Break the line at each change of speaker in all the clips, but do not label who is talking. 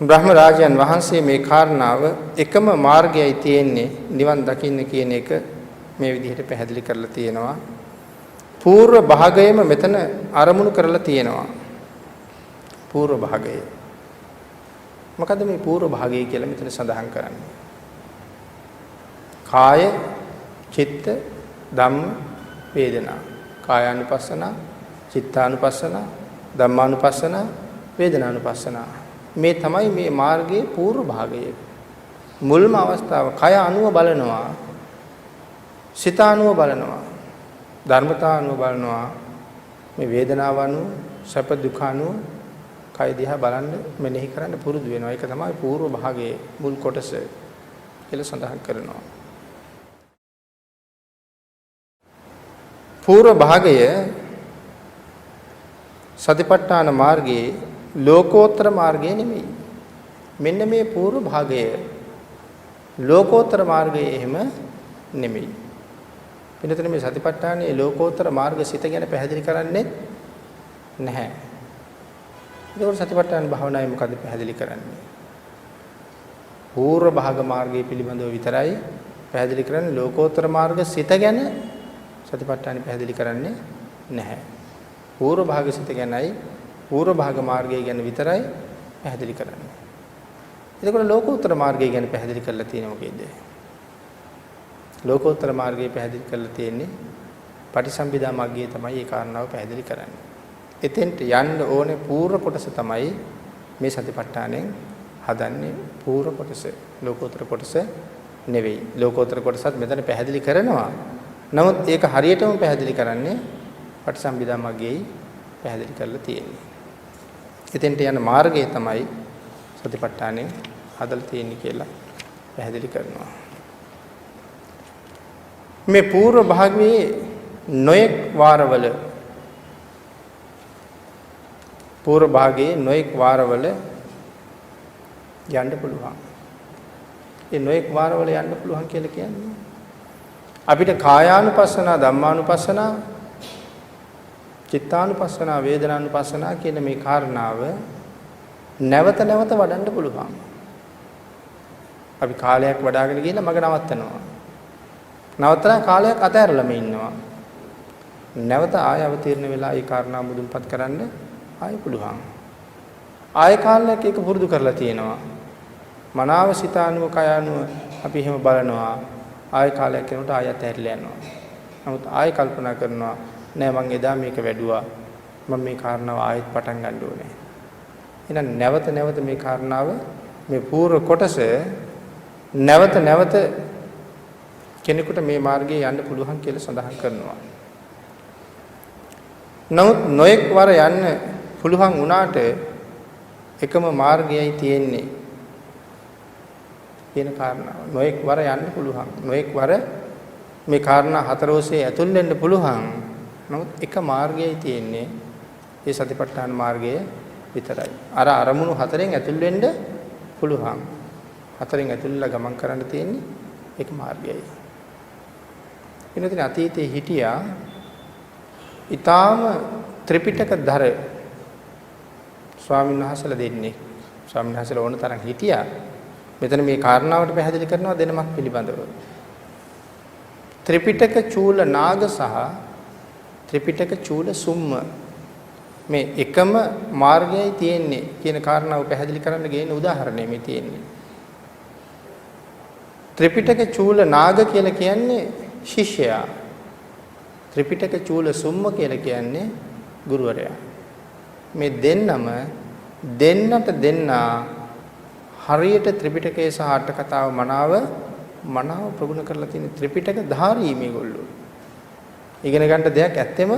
බ්‍රහ්ම රාජයන් වහන්සේ මේ කාරණාව එකම මාර්ගයයි තියෙන්නේ නිවන් දකින්න කියන එක මේ විදිහට පැහැදිලි කරලා තියෙනවා. పూర్ව භාගයම මෙතන අරමුණු කරලා තියෙනවා. పూర్ව භාගය. මොකද මේ పూర్ව භාගය කියලා මෙතන සඳහන් කරන්නේ? කාය, චිත්ත, ධම්ම, වේදනා. කායානුපස්සන, චිත්තානුපස්සන, ධම්මානුපස්සන, වේදනානුපස්සන. මේ තමයි මේ මාර්ගයේ పూర్ව භාගය. මුල්ම අවස්ථාව කය අනුව බලනවා, සිත අනුව බලනවා, ධර්මතා අනුව බලනවා. මේ වේදනාව අනුව, සැප දුක අනුව කය දිහා බලන්න මෙනෙහි කරන්න පුරුදු වෙනවා. ඒක තමයි పూర్ව භාගයේ මුල් කොටස කියලා සඳහන් කරනවා. పూర్ව භාගය සතිපට්ඨාන මාර්ගයේ ලෝකෝත්තර මාර්ගය නෙමෙයි. මෙන්න මේ పూర్ව භාගය ලෝකෝත්තර මාර්ගයේ එහෙම නෙමෙයි. වෙනතන මේ සතිපට්ඨානයේ ලෝකෝත්තර මාර්ග සිත ගැන පැහැදිලි කරන්නේ නැහැ. ඒක සතිපට්ඨාන භාවනාවේ මොකද පැහැදිලි කරන්නේ? పూర్ව භාග මාර්ගය පිළිබඳව විතරයි පැහැදිලි කරන්නේ. ලෝකෝත්තර මාර්ග සිත ගැන සතිපට්ඨානෙ පැහැදිලි කරන්නේ නැහැ. పూర్ව භාග සිත ගැනයි పూర్ව භාග මාර්ගය ගැන විතරයි පැහැදිලි කරන්නේ. එතකොට ලෝකෝත්තර මාර්ගය ගැන පැහැදිලි කරලා තියෙන්නේ මොකේද? ලෝකෝත්තර මාර්ගය පැහැදිලි කරලා තියෙන්නේ පටිසම්භිදා මාර්ගයේ තමයි ඒ කාරණාව පැහැදිලි කරන්නේ. එතෙන්ට යන්න ඕනේ పూర్ව කොටස තමයි මේ සතිපට්ඨානෙන් හදන්නේ. పూర్ව කොටස ලෝකෝත්තර කොටස නෙවෙයි. ලෝකෝත්තර කොටසත් මෙතන පැහැදිලි කරනවා. නමුත් ඒක හරියටම පැහැදිලි කරන්නේ පටිසම්භිදා මාර්ගයේ පැහැදිලි කරලා තියෙන්නේ. එතෙන්ට යන මාර්ගය තමයි සතිපට්ඨානෙ හදලා තියෙන්නේ කියලා පැහැදිලි කරනවා. මේ పూర్ව භාගයේ නොයෙක් වාරවල పూర్ව භාගයේ නොයෙක් වාරවල යන්න පුළුවන්. ඒ නොයෙක් වාරවල යන්න පුළුවන් කියලා කියන්නේ අපිට කායානුපස්සන, ධම්මානුපස්සන, චිත්තානුපස්සන, වේදනානුපස්සන කියන මේ කාරණාව නැවත නැවත වඩන්න පුළුවන්. අපි කාලයක් වඩාගෙන ගිහලා මග නවත්තනවා. නවත්තලා කාලයක් අතහැරලාම ඉන්නවා. නැවත ආය අවතීර්ණ වෙලා ඒ කාරණා මුදුන්පත් කරන්න ආය පුළුවන්. ආය කාලයක් ඒක පුරුදු කරලා තියෙනවා. මනාව සිතානුව කයානුව අපි එහෙම බලනවා. ආය කාලයක් යනකොට ආයත් ඇරිලා යනවා. නමුත් ආය කල්පනා කරනවා නෑ මං එදා මේක වැඩුවා. මම මේ කාරණාව ආයෙත් පටන් ගන්න ඕනේ. එහෙනම් නැවත නැවත මේ කාරණාව මේ పూర్ව කොටස නැවත නැවත කෙනෙකුට මේ මාර්ගයේ යන්න පුළුවන් කියලා සඳහන් කරනවා. නමුත් නොඑක් වර යන්න පුළුවන් වුණාට එකම මාර්ගයයි තියෙන්නේ කියන කාරණාව. නොඑක් වර යන්න පුළුවන්. නොඑක් වර මේ කාරණා හතර ඔස්සේ ඇතුල් වෙන්න පුළුවන්. නමුත් එක මාර්ගයයි තියෙන්නේ. ඒ සතිපට්ඨාන මාර්ගය විතරයි. අර අරමුණු හතරෙන් ඇතුල් වෙන්න පුළුවන්. හතරෙන් ඇතුල්ලා ගමන් කරන්න තියෙන්නේ එක මාර්ගයයි. එනදින අතීතයේ හිටියා ඊටාම ත්‍රිපිටකධර ස්වාමීන් වහන්සේලා දෙන්නේ. ස්වාමීන් වහන්සේලා ඕන තරම් හිටියා. මෙතන මේ කාරණාවට පැහැදිලි කරනවා දෙනමක් පිළිබඳව. ත්‍රිපිටක චූල නාග සහ ත්‍රිපිටක චූල සුම්ම මේ එකම මාර්ගයයි තියෙන්නේ කියන කාරණාව පැහැදිලි කරන්න ගේන උදාහරණය මේ තියෙන්නේ. ත්‍රිපිටක චූල නාග කියලා කියන්නේ ශිෂ්‍යයා. ත්‍රිපිටක චූල සුම්ම කියලා කියන්නේ ගුරුවරයා. මේ දෙන්නම දෙන්නට දෙන්නා හරියට ත්‍රිපිටකයේ සහ අට කතාව මනාව ප්‍රගුණ කරලා තියෙන ත්‍රිපිටක ධාරී මේගොල්ලෝ. ඉගෙන ගන්න දෙයක් ඇත්තෙම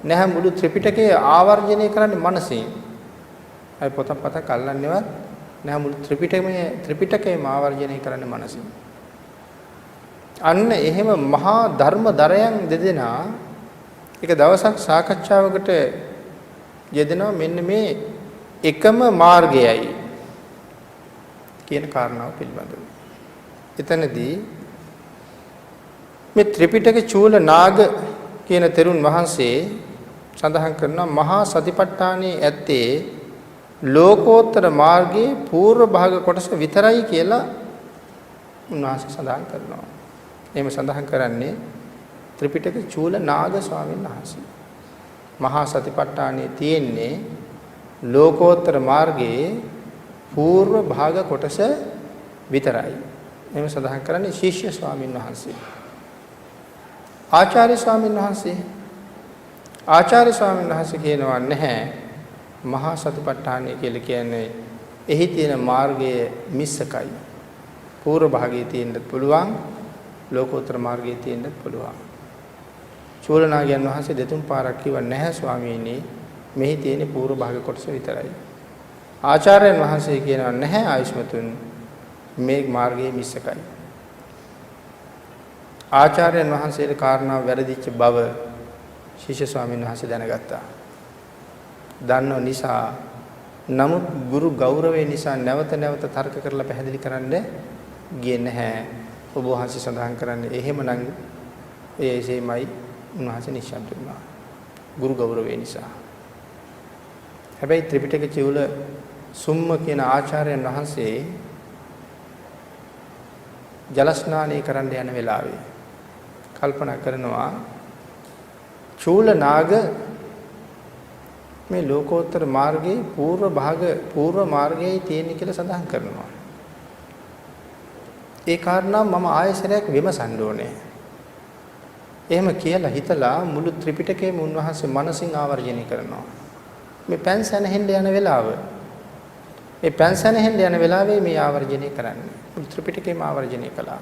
නැහැ. මුළු ත්‍රිපිටකයේ ආවර්ජනය කරන්නේ මනසින්. අය පොතක් අල්ලන්නේවත් නැහැ. මුළු ත්‍රිපිටකයම ආවර්ජනය කරන්නේ මනසින්. අන්න එහෙම මහා ධර්ම දරයන් දෙදෙනා එක දවසක් සාකච්ඡාවකට යෙදෙනවා මෙන්න මේ එකම මාර්ගයයි කියන කාරණාව පිළිබඳව. එතනදී මේ ත්‍රිපිටක චූල නාග කියන තෙරුන් වහන්සේ සඳහන් කරනවා මහා සතිපට්ඨානයේ ඇත්තේ ලෝකෝත්තර මාර්ගයේ పూర్ව භාග කොටස විතරයි කියලා උන්වහන්සේ සඳහන් කරනවා. එහෙම සඳහන් කරන්නේ ත්‍රිපිටක චූල නාග ස්වාමීන් වහන්සේ. මහා සතිපට්ඨානයේ තියෙන්නේ ලෝකෝත්තර මාර්ගයේ పూర్ව භාග කොටස විතරයි. එහෙම සඳහන් කරන්නේ ශිෂ්‍ය ස්වාමීන් වහන්සේ. ආචාර්ය ස්වාමීන් වහන්සේ කියනවා නැහැ මහා සතිපට්ඨානය කියලා කියන්නේ එහි තියෙන මාර්ගයේ මිස්සකයි. పూర్ව භාගයේ තියෙන්නත් පුළුවන් ලෝකෝත්තර මාර්ගයේ තියෙන්නත් පුළුවන්. චූලනාගයන් වහන්සේ දෙතුන් පාරක් කිව්ව නැහැ ස්වාමීනි මෙහි තියෙන పూర్ව භාග කොටස විතරයි. ආචාර්යයන් වහන්සේ කියනවා නැහැ ආයුෂ්මතුන් මේ මාර්ගයේ මිස්සකයි. ආචාර්යයන් වහන්සේගේ කාරණාව වැරදිච්ච බව ශිෂ්‍ය ස්වාමීන් වහන්සේ දැනගත්තා. දන්නව නිසා නමුත් ගුරු ගෞරවය නිසා නැවත නැවත තර්ක කරලා පැහැදිලි කරන්න ගියේ නැහැ. ඔබ වහන්සේ සඳහන් කරන්නේ එහෙමනම් එසේමයි උන්වහන්සේ නිශ්ශබ්ද වුණා. ගුරු ගෞරවය නිසා. හැබැයි ත්‍රිපිටක චූල සුම්ම කියන ආචාර්යයන් වහන්සේ ජල ස්නානය කරන්න යන වෙලාවේ කල්පනා කරනවා චූල නාග මේ ලෝකෝත්තර මාර්ගයේ పూర్ව මාර්ගයේ තියෙන කියලා සඳහන් කරනවා. ඒ කාරණා මම ආයෙසරයක් විමසන්න ඕනේ. එහෙම කියලා හිතලා මුළු ත්‍රිපිටකයම උන්වහන්සේ මනසින් ආවර්ජනය කරනවා. මේ පැන්සන හෙන්න යන වෙලාව. මේ පැන්සන හෙන්න යන වෙලාවේ මේ ආවර්ජනය කරන්නේ. මුළු ත්‍රිපිටකයම ආවර්ජනය කළා.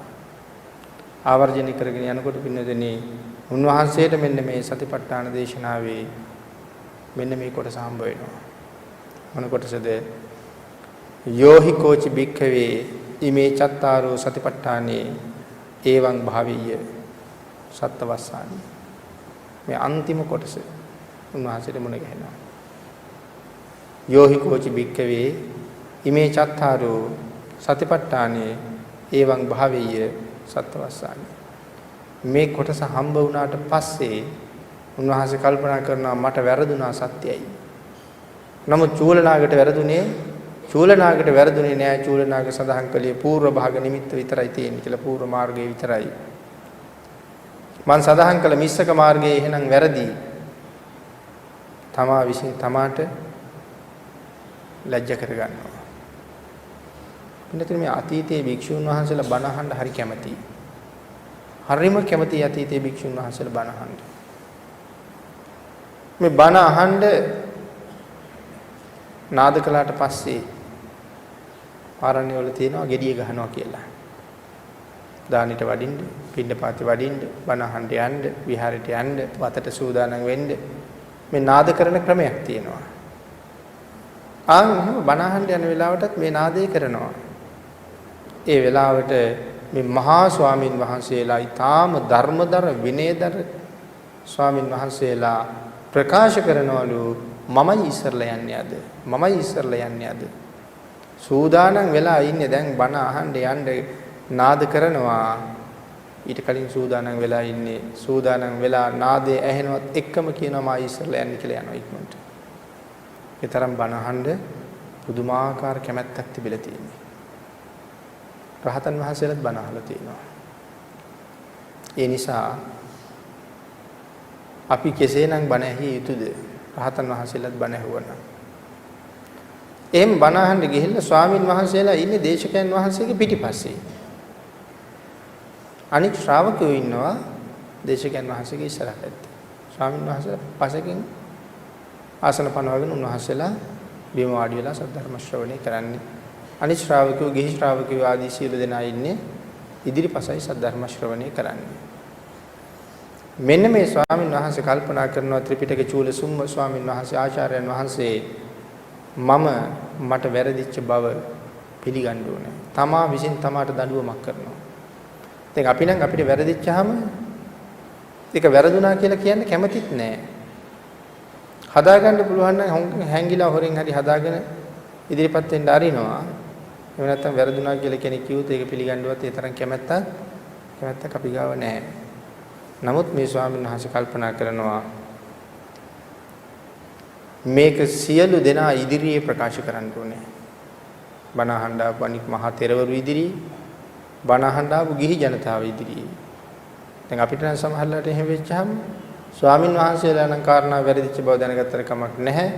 ආවර්ජනය කරගෙන යනකොට පින්නදෙනී උන්වහන්සේට මෙන්න මේ සතිපට්ඨාන දේශනාවේ මෙන්න මේ කොටස හම්බ වෙනවා. මොන කොටසද? යෝහි කෝචි භික්ඛවේ ඉමේ චත්තාරෝ සතිපට්ඨානේ එවං භාවීය සත්තවස්සානි. මේ අන්තිම කොටස උන්වහන්සේට මුණ ගැහෙනවා. යෝහි කෝචි භික්ඛවේ ඉමේ චත්තාරෝ සතිපට්ඨානේ එවං භාවීය සත්තවස්සානි. මේ කොටස හම්බ වුණාට පස්සේ උන්වහන්සේ කල්පනා කරනවා මට වැරදුනා සත්‍යයි. නමුත් චූලනාගට වැරදුනේ නෑ. චූලනාග සඳහන් කළේ పూర్ව භාග නිමිත්ත විතරයි තියෙන්නේ කියලා పూర్ව මාර්ගයේ විතරයි. මං සඳහන් කළ මිස්සක මාර්ගයේ එහෙනම් වැරදි. තමා විසින් තමාට ලැජ්ජ කරගන්නවා. ඉන්නතර මේ අතීතයේ භික්ෂුන් වහන්සේලා බණ අහන්න හරි කැමතියි. හරිම කැමතියි අතීතයේ භික්ෂුන් වහන්සේලා බණ අහන්න. මේ බණ අහන්න නාද කළාට පස්සේ ආරණ්‍ය වල තියෙනවා gediya ගහනවා කියලා. දානිට වඩින්න, පින්නපාති වඩින්න, බණ අහන්න යන්න, විහාරයට යන්න, වතට සූදානම් වෙන්න මේ නාද කරන ක්‍රමයක් තියෙනවා. එහෙම බණ අහන්න යන වෙලාවටත් මේ නාදේ කරනවා. ඒ වෙලාවට මේ මහා ස්වාමින් වහන්සේලා ඊටාම ධර්මදර විනයදර ස්වාමින් වහන්සේලා ප්‍රකාශ කරනවලු මමයි ඉස්සරලා යන්නේ අද. සූදානම් වෙලා ඉන්නේ දැන් බණ අහන්න යන්න නාද කරනවා. ඊට කලින් සූදානම් වෙලා නාදේ ඇහෙනවත් එක්කම කියනවා මම ඉස්සරලා යන්නේ කියලා යනවා ඉක්මනට. ඒ තරම් බණ අහන්න පුදුමාකාර කැමැත්තක් තිබිලා තියෙනවා. රහතන් වහන්සේලාත් බණ අහලා තියෙනවා. ඒ නිසා අපි කෙසේනම් බණ ඇහිය යුතුද? රහතන් වහන්සේලාත් බණ ඇහුවනම්. එහෙම බණ අහන්න ගිහිල්ලා ස්වාමින් වහන්සේලා ඉන්නේ දේශකයන් වහන්සේගේ පිටිපස්සේ. අනික් ශ්‍රාවකයෝ ඉන්නවා දේශකයන් වහන්සේගේ ඉස්සරහ පැත්තේ. ස්වාමින් වහන්සේ පසකින් ආසන පනවගෙන උන්වහන්සේලා බිම වාඩි වෙලා සද්ධර්ම ශ්‍රවණය කරන්නේ. අනිත් ශ්‍රාවකයෝ ගිහි ශ්‍රාවකයෝ ආදී සියලු දෙනා ඉන්නේ ඉදිරිපසයි සද්ධර්ම ශ්‍රවණය කරන්නේ. මෙන්න මේ ස්වාමින් වහන්සේ කල්පනා කරනවා ත්‍රිපිටක චූල සුම්ම ස්වාමින් වහන්සේ ආචාර්යයන් වහන්සේ මට වැරදිච්ච බව පිළිගන්න ඕනේ. තමා විසින් තමාට දඬුවමක් කරනවා. දැන් අපි නම් අපිට වැරදිච්චාම ඒක වැරදුනා කියලා කියන්න කැමතිත් නෑ. හදාගන්න පුළුවන් නම් හැංගිලා හොරෙන් හරි හදාගෙන ඉදිරිපත් වෙන්න අරිනවා. එහෙම නැත්නම් වැරදුනා කියලා කෙනෙක් කිව්වොත් ඒක පිළිගන්නවත් ඒ තරම් කැමැත්තක් අපි ගාව නැහැ. නමුත් මේ ස්වාමීන් වහන්සේ කල්පනා කරනවා මේක සියලු දෙනා ඉදිරියේ ප්‍රකාශ කරන්න ඕනේ. බණ අහන්න ආපු අනික් මහා තෙරවරු ඉදිරියේ, බණ අහන්න ආපු ගිහි ජනතාව ඉදිරියේ. දැන් අපිට නම් සමහරලාට එහෙම වෙච්චහම ස්වාමින් වහන්සේලා නම් කාරණා වැරදිච්ච බව දැනගත්තට කමක් නැහැ.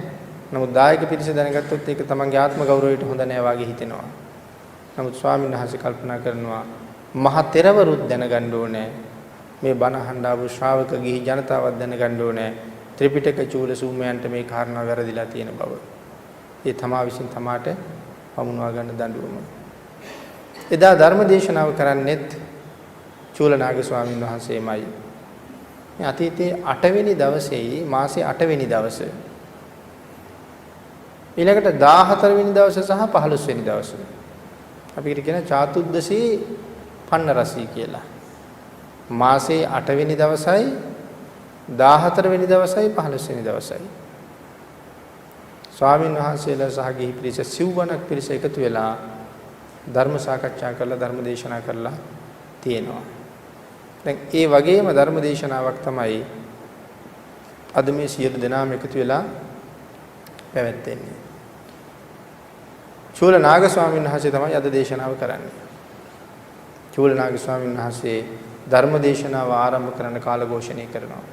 නමුත් දායක පිරිස දැනගත්තොත් ඒක තමන්ගේ ආත්ම ගෞරවයට හොඳ නෑ වාගේ හිතෙනවා. නමුත් ස්වාමින් වහන්සේ කල්පනා කරනවා මහා තෙරවරුත් දැනගන්න ඕනේ. මේ බණ අහන්න ආපු ශ්‍රාවක ගිහි ජනතාවත් දැනගන්න ඕනේ. ත්‍රිපිටක චූල සූමයන්ට මේ කාරණා වැරදිලා තියෙන බව. ඒ තමා විසින් තමාට පමුණවා ගන්න දඬුවම. එදා ධර්ම දේශනාව කරන්නෙත් චූලනාග ස්වාමීන් වහන්සේමයි. මේ අතීතයේ 8 වෙනි දවසේ මාසේ 8 වෙනි දවසේ ඊළඟට 14 වෙනි දවසේ සහ 15 වෙනි දවසේ අපි කියන චාතුද්දසී පන්නරසී කියලා. මාසේ 8 වෙනි දවසයි 14 වෙනි දවසයි 15 වෙනි දවසයි ස්වාමීන් වහන්සේලා සහ ගිහි පිරිස සිව්වණක් පිරිස එකතු වෙලා ධර්ම සාකච්ඡා කරලා ධර්ම දේශනා කරලා තියෙනවා. දැන් ඒ වගේම ධර්ම දේශනාවක් තමයි අද මේ සියලු දෙනාම එකතු වෙලා පැවැත්වෙන්නේ. චූලනාග ස්වාමීන් වහන්සේ තමයි අද දේශනාව කරන්නේ. චූලනාග ස්වාමීන් වහන්සේ ධර්ම දේශනාව ආරම්භ කරන කාල ഘോഷණය කරනවා.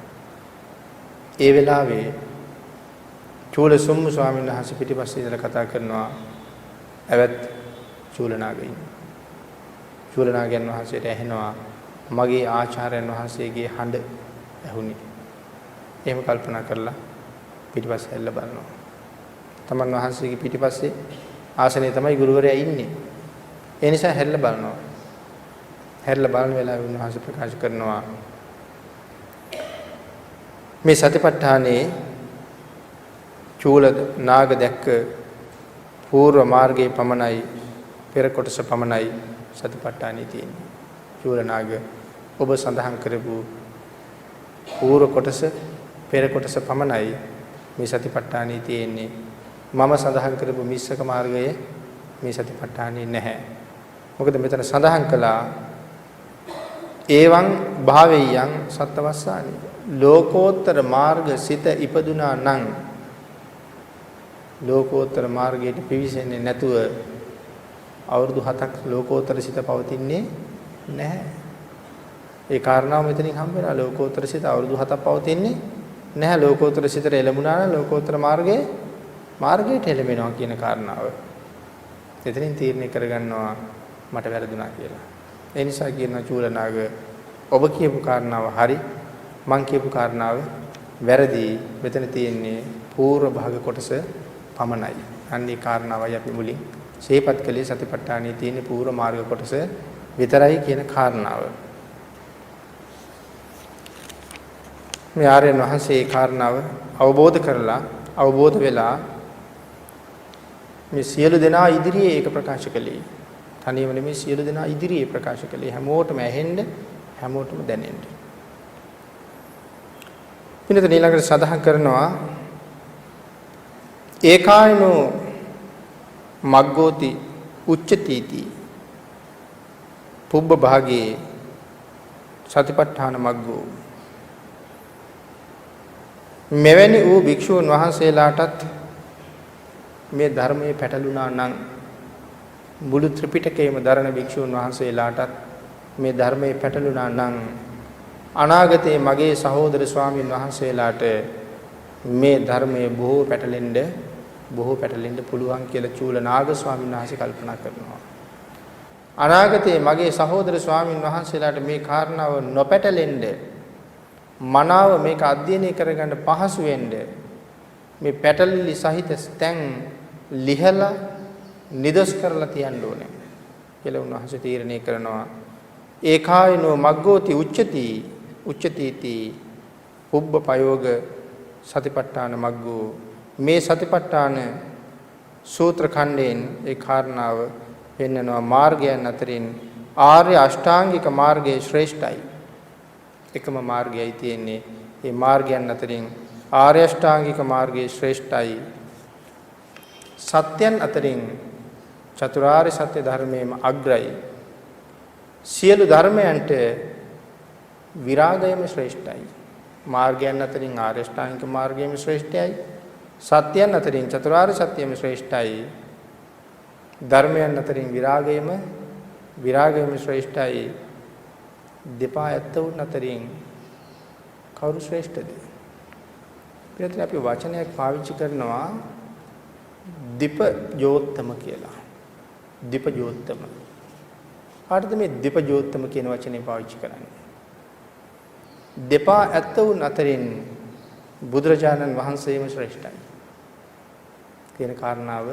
ඒ වෙලාවේ චූල සුම්මු ස්වාමීන් වහන්සේ පිටිපස්සේ ඉඳලා කතා කරනවා. ඇවත් චූලනාගයින්. චූලනාගයන් වහන්සේට ඇහෙනවා මගේ ආචාර්යයන් වහන්සේගේ හඬ ඇහුණි. එහෙම කල්පනා කරලා පිටිපස්සේ හැල්ල බලනවා. තමන් වහන්සේගේ පිටිපස්සේ ආසනයේ තමයි ගුරුවරයා ඉන්නේ. ඒ නිසා හැල්ල බලනවා. හැල්ල බලන වෙලාවේ උන්වහන්සේ ප්‍රකාශ කරනවා මේ සතිපට්ඨානේ චූල නාග දැක්ක పూర్ව මාර්ගයේ පමණයි පෙර කොටස පමණයි සතිපට්ඨානේ තියෙන්නේ. චූල නාග ඔබ සඳහන් කරපු పూర్ව කොටස පෙර කොටස පමණයි මේ සතිපට්ඨානේ තියෙන්නේ. මම සඳහන් කරපු මිස්සක මාර්ගයේ මේ සතිපට්ඨානේ නැහැ. මොකද මෙතන සඳහන් කළා ඒවං භාවෙයං සත්තවස්සානි ලෝකෝත්තර මාර්ග සිත ඉපදුනා නම් ලෝකෝත්තර මාර්ගයට පිවිසෙන්නේ නැතුව අවුරුදු 7ක් ලෝකෝත්තර සිත පවතින්නේ නැහැ. ඒ කාරණාව මෙතනින් හම්බ වෙනවා. ලෝකෝත්තර සිත අවුරුදු 7ක් පවතින්නේ නැහැ. ලෝකෝත්තර සිතට එළඹුණා නම් ලෝකෝත්තර මාර්ගයට එළඹෙනවා කියන කාරණාව. එතනින් තීරණය කරගන්නවා මට වැරදුනා කියලා. ඒ නිසා කියනවා චූලනාග ඔබ කියපු කාරණාව හරි මං කියපු කාරණාව වැරදි. මෙතන තියෙන්නේ పూర్ව භාග කොටස පමණයි. අන්නේ කාරණාවයි අපි මුලින් ශේපත් කළේ සතිපට්ඨානයේ තියෙන పూర్ව මාර්ග කොටස විතරයි කියන කාරණාව. මේ ආර්යයන් වහන්සේ ඒ කාරණාව අවබෝධ කරලා අවබෝධ වෙලා මේ සියලු දෙනා ඉදිරියේ ඒක ප්‍රකාශ කළේ. තනියම නෙමෙයි සියලු දෙනා ඉදිරියේ ප්‍රකාශ කළේ. හැමෝටම ඇහෙන්න හැමෝටම දැනෙන්න. පිළිතුර ඊළඟට සඳහන් කරනවා ඒකායනෝ මග්ගෝති උච්චතිති පුබ්බ භාගේ සතිපට්ඨාන මග්ගෝ මෙවැනි වූ භික්ෂුන් වහන්සේලාටත් මේ ධර්මයේ පැටළුණා නම් මුළු ත්‍රිපිටකයේම දරන භික්ෂුන් වහන්සේලාටත් මේ ධර්මයේ පැටළුණා නම් අනාගතයේ මගේ සහෝදර ස්වාමීන් වහන්සේලාට මේ ධර්මයේ බොහෝ පැටලෙන්න පුළුවන් කියලා චූලනාග ස්වාමීන් වහන්සේ කල්පනා කරනවා. අනාගතයේ මගේ සහෝදර ස්වාමීන් වහන්සේලාට මේ කාරණාව නොපැටලෙන්න මනාව මේක අධ්‍යයනය කරගන්න පහසු වෙන්න මේ පැටලිලි සහිත තැන් ලිහලා නිදොස් කරලා තියන්න ඕනේ කියලා උන්වහන්සේ තීරණය කරනවා. ඒකායනෝ මග්ගෝති උච්චතිති පුබ්බ පයෝග සතිපට්ඨාන මග්ගෝ මේ සතිපට්ඨාන සූත්‍ර ඛණ්ඩයෙන් ඒ කාරණාව පෙන්වනවා. මාර්ගයන් අතරින් ආර්ය අෂ්ටාංගික මාර්ගයේ ශ්‍රේෂ්ඨයි. එකම මාර්ගයයි තියෙන්නේ. මේ මාර්ගයන් අතරින් ආර්ය අෂ්ටාංගික මාර්ගයේ ශ්‍රේෂ්ඨයි. සත්‍යයන් අතරින් චතුරාර්ය සත්‍ය ධර්මයේම අග්‍රයි. සියලු ධර්මයන්ට විරාගයම ශ්‍රේෂ්ඨයි. මාර්ගයන් අතරින් ආර්ය අෂ්ටාංගික මාර්ගයම ශ්‍රේෂ්ඨයි. සත්‍යයන් අතරින් චතුරාර්ය සත්‍යම ශ්‍රේෂ්ඨයි. ධර්මයන් අතරින් විරාගයම ශ්‍රේෂ්ඨයි. දෙපා ඇත්තවුන් අතරින් කවුරු ශ්‍රේෂ්ඨද? පිළිතුර අපි වචනයක් පාවිච්චි කරනවා දීපජෝත්තම කියලා. දීපජෝත්තම. කාටද මේ දීපජෝත්තම කියන වචනේ පාවිච්චි කරන්නේ? දෙපා ඇත්තවුන් අතරින් බුදුරජාණන් වහන්සේම ශ්‍රේෂ්ඨයි කියන කාරණාව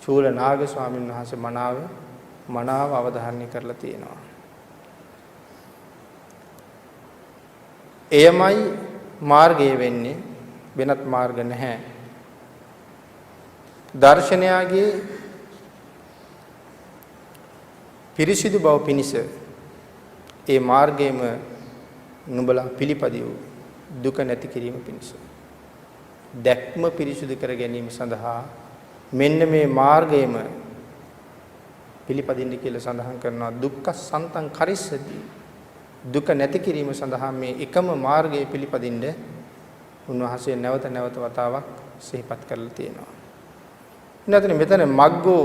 චූල නාග ස්වාමීන් වහන්සේ මනාව අවධාරණය කරලා තියෙනවා. එයමයි මාර්ගය වෙන්නේ, වෙනත් මාර්ග නැහැ. දර්ශනයාගේ පිරිසිදු බව පිණිස ඒ මාර්ගයේම නුඹලා පිළිපදිව් දුක නැති කිරීම පිණිස දැක්ම පිරිසිදු කර ගැනීම සඳහා මෙන්න මේ මාර්ගයේම පිළිපදින්න කියලා සඳහන් කරනවා. දුක්ඛ සන්තං කරිස්සති. දුක නැති කිරීම සඳහා මේ එකම මාර්ගයේ පිළිපදින්න උන්වහන්සේ නැවත වතාවක් සිහිපත් කරලා තියෙනවා. මෙතන මග්ගෝ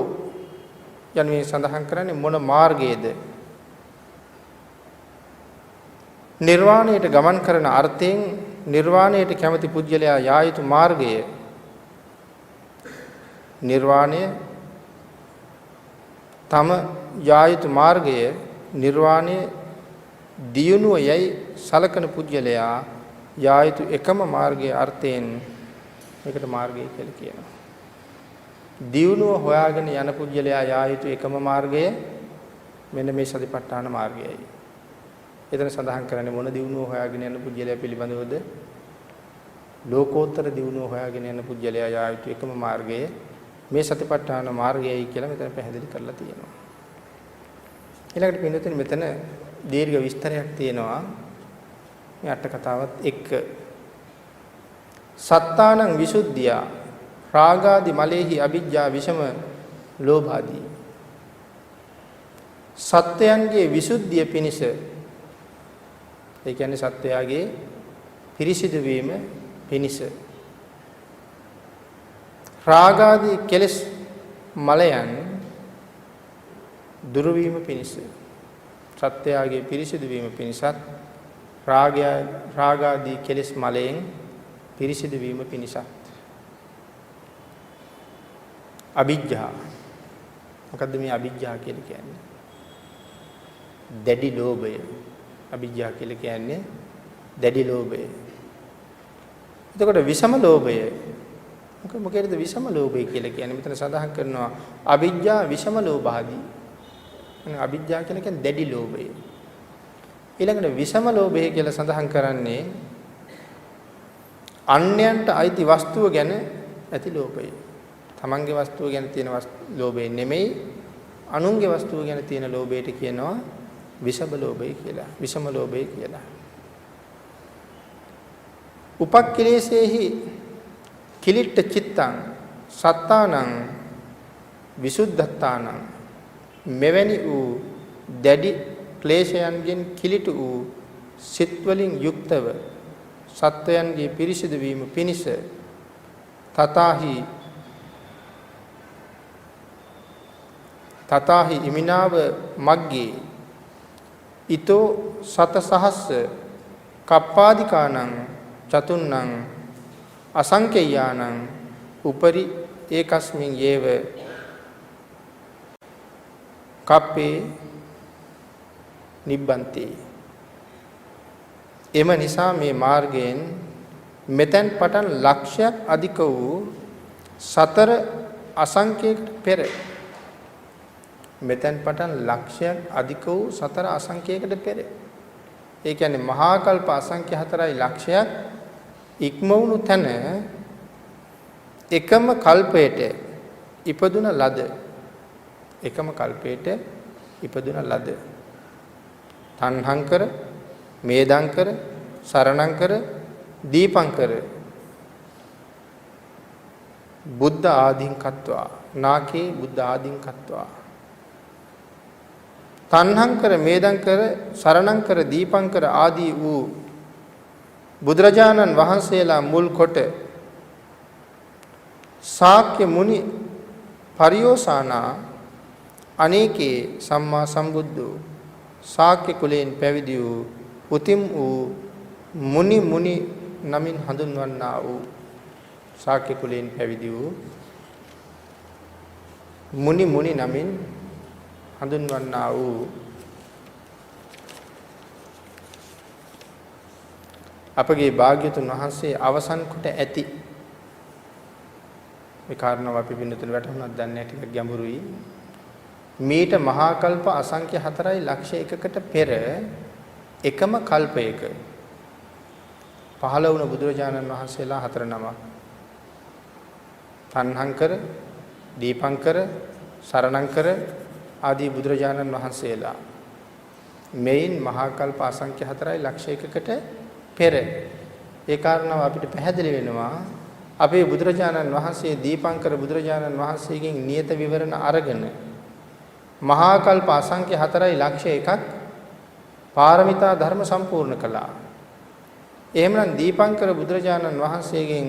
යනුවෙන් සඳහන් කරන්නේ මොන මාර්ගයේද? නිර්වාණයට ගමන් කරන අර්ථයෙන් නිර්වාණයට කැමති පුජ්‍යලයා යා යුතු මාර්ගය. නිර්වාණය තම යා යුතු මාර්ගය නිර්වාණය දියුණුව යයි සලකන පුජ්‍යලයා යා යුතු එකම මාර්ගයේ අර්ථයෙන් මේකට මාර්ගය කියලා කියනවා. දියුණුව හොයාගෙන යන පුජ්‍යලයා යා යුතු එකම මාර්ගය මෙන්න මේ සතිපට්ඨාන මාර්ගයයි. එතන සඳහන් කරන්නේ මොන දියුණුව හොයාගෙන යන පුජ්‍යලයා පිළිබඳවද? ලෝකෝත්තර දියුණුව හොයාගෙන යන පුජ්‍යලයා යා යුතු එකම මාර්ගය මේ සතිපට්ඨාන මාර්ගයයි කියලා මෙතන පැහැදිලි කරලා තියෙනවා. ඊළඟට පින්නතුනි මෙතන දීර්ඝ විස්තරයක් තියෙනවා මේ අට කතාවත් එක්ක. සත්තානං විසුද්ධිය රාගාදි මලේහි අවිජ්ජා විෂම ලෝභාදී. සත්‍යයන්ගේ විසුද්ධිය පිණිස, ඒ කියන්නේ සත්‍යයගේ පිරිසිදු වීම පිණිස, රාගාදී කෙලෙස් මලයන් දුරු වීම පිණිස, සත්‍යයගේ පිරිසිදු වීම පිණිසත් රාගාදී කෙලෙස් මලයෙන් පිරිසිදු වීම පිණිසත් අවිජ්ජා. මොකද්ද මේ අවිජ්ජා කියලා කියන්නේ? දැඩි ලෝභය. අවිජ්ජා කියලා කියන්නේ දැඩි ලෝභය. එතකොට විෂම ලෝභය. මොකේද විෂම ලෝභය කියලා කියන්නේ? මෙතන සඳහන් කරනවා අවිජ්ජා විෂම ලෝභාදී. අවිජ්ජා කියලා කියන්නේ දැඩි ලෝභය. ඊළඟට විෂම ලෝභය කියලා සඳහන් කරන්නේ අන්‍යයන්ට අයිති වස්තුව ගැන ඇති ලෝභය. තමන්ගේ වස්තුව ගැන තියෙන ලෝභය නෙමෙයි, අනුන්ගේ වස්තුව ගැන තියෙන ලෝභයට කියනවා විෂම ලෝභය කියලා. විෂම ලෝභය කියලා. උපක්ඛිලේසේහි කිලිට්ඨ චිත්තං සත්තානං විසුද්ධත්තානං. මෙවැනි වූ දැඩි ක්ලේශයන්ගෙන් කිලිටු වූ සිත් වලින් යුක්තව සත්වයන්ගේ පිරිසිදු වීම පිණිස තථාහි ඉමිනාව මග්ගේ ඊතෝ සතසහස්ස කප්පාදිකානං චතුන්නං අසංකේයානං උපරි ඒකස්මින් යේව කප්පේ නිබ්බන්ති. එම නිසා මේ මාර්ගයෙන් මෙතෙන් පටන් ලක්ෂයක් අධික වූ සතර අසංකේයකට පෙර, මෙතෙන් පටන් ලක්ෂයක් අධික වූ සතර අසංකේයකට පෙර, ඒ කියන්නේ මහා කල්ප අසංඛ්‍ය 4යි ලක්ෂයක් ඉක්මවුණු තැන එකම කල්පයට ඉපදුන ලද, එකම කල්පයට ඉපදුන ලද තණ්හංකර, මේදංකර, සරණංකර, දීපංකර බුද්ධ ආදීන් කତ୍වා නාකේ බුද්ධ ආදීන් කତ୍වා. තණ්හංකර, මේදංකර, සරණංකර, දීපංකර ආදී වූ බුදුරජාණන් වහන්සේලා මුල් කොට ශාක්‍ය මුනි පරියෝසානා අනේකේ සම්මා සම්බුද්ධෝ ශාක්‍ය කුලයෙන් පැවිදි වූ උතිම් වූ මුනි නමින් හඳුන්වන්නා වූ ශාක්‍ය කුලයෙන් පැවිදි වූ මුනි නමින් හඳුන්වන්නා වූ අපගේ භාග්‍යතුන් වහන්සේ අවසන් කොට ඇති මේ කාරණාව අපි පින්නතුන් වැටහුණක් දන්නේ ටිකක් ගැඹුරුයි. මීට මහා කල්ප අසංඛ්‍ය 4,01,000කට පෙර එකම කල්පයක පහළ වුණ බුදුරජාණන් වහන්සේලා 4 නමක්. තණ්හංකර, දීපංකර, සරණංකර ආදී බුදුරජාණන් වහන්සේලා මෙයින් මහා කල්ප අසංඛ්‍ය 4,01,000කට පෙර ඒ කාරණාව අපිට පැහැදිලි වෙනවා. අපේ බුදුරජාණන් වහන්සේ දීපංකර බුදුරජාණන් වහන්සේගෙන් නියත විවරණ අරගෙන මහා කල්ප අසංඛ්‍ය 4,01,000ක් පාරමිතා ධර්ම සම්පූර්ණ කළා. එහෙමනම් දීපංකර බුදුරජාණන් වහන්සේගෙන්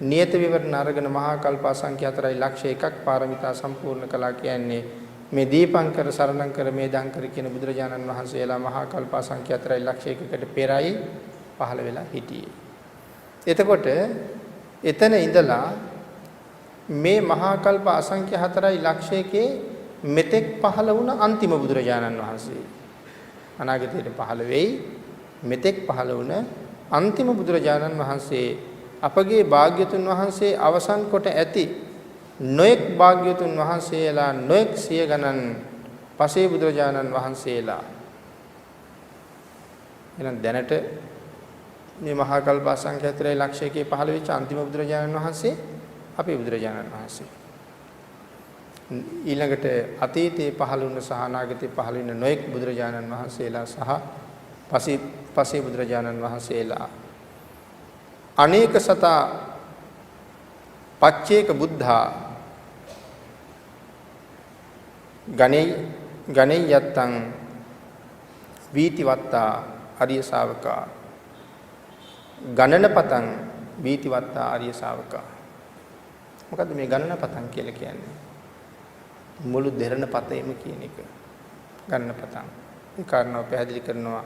නියත විවරණ අරගෙන මහා කල්ප අසංඛ්‍ය 4,01,000ක් පාරමිතා සම්පූර්ණ කළා කියන්නේ මේ දීපංකර සරණංකර මේදංකර කියන බුදුරජාණන් වහන්සේලා මහා කල්ප අසංඛ්‍ය 4,01,000කට පෙරයි පහළ වෙලා හිටියේ. එතකොට එතන ඉඳලා මේ මහා කල්ප අසංඛ්‍ය 4,01,000කේ මෙතෙක් පහළ වුණ අන්තිම බුදුරජාණන් වහන්සේ අනාගතයට පහළ වෙයි. මෙතෙක් පහළ වුණ අන්තිම බුදුරජාණන් වහන්සේ අපගේ භාග්‍යතුන් වහන්සේ අවසන් කොට ඇති නොඑක් භාග්‍යතුන් වහන්සේලා නොඑක් සිය ගණන් පසේ බුදුරජාණන් වහන්සේලා එහෙනම් දැනට මේ මහා කල්ප අසංඛ්‍ය 4,01,000කේ පහළ වෙච්ච අන්තිම බුදුරජාණන් වහන්සේ අපේ බුදුරජාණන් වහන්සේ. ඊළඟට අතීතයේ පහළ වුණ සහ අනාගතයේ පහළ වෙන නොඑක් බුදුරජාණන් වහන්සේලා සහ පසේ බුදුරජාණන් වහන්සේලා අනේක සතා පච්චේක බුද්ධා ගණේ යත්තං වීතිවත්තා අරිය ශාවකා ගණනපතං වීතිවත්තා ආර්ය ශාවකා. මොකද්ද මේ ගණනපතං කියලා කියන්නේ? මුළු දෙරණ පතේම කියන එක. ගණනපතං. ඒ කාරණාව පැහැදිලි කරනවා.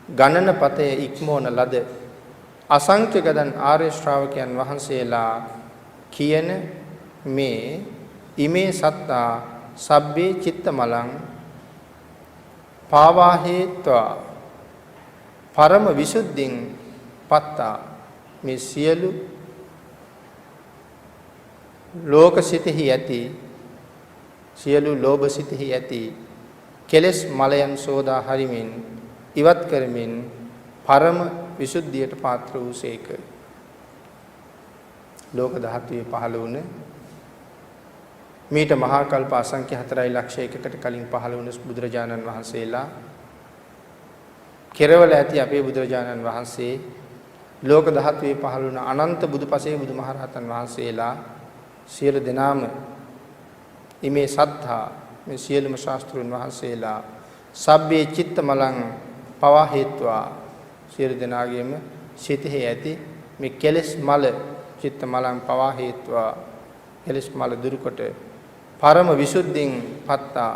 ගණනපතේ ඉක්මවන ලද අසංඛ්‍ය ගණන් ආර්ය ශ්‍රාවකයන් වහන්සේලා කියන මේ ඉමේ සත්තා සබ්බේ චිත්තමලං පාවාහේත්වා පරම විසුද්ධින් පත්තා මේ සියලු ලෝකසිතෙහි ඇති සියලු ලෝභසිතෙහි ඇති කෙලෙස් මලයන් සෝදා හරිමින් ඉවත් කරමින් පරම විසුද්ධියට පාත්‍ර වූසේක. ලෝක ධාතුවේ පහළ වුණ මීට මහා කල්ප අසංඛ්‍ය 4,01,000කට කලින් පහළ වුණ බුදුරජාණන් වහන්සේලා කෙරවල ඇති අපේ බුදුරජාණන් වහන්සේ ලෝක ධාතුවේ පහළ වුණ අනන්ත බුදුපසේ බුදුමහරහතන් වහන්සේලා සියලු දෙනාම ඉමේ සත්තා මේ සියලුම ශාස්ත්‍රඥ වහන්සේලා සබ්බේ චිත්තමලං පවා හේත්වා සියලු දෙනාගේම සිතෙහි ඇති මේ කෙලෙස් මල චිත්තමලං පවා හේත්වා කෙලෙස් මල දුරුකොට පරම විසුද්ධින් පත්තා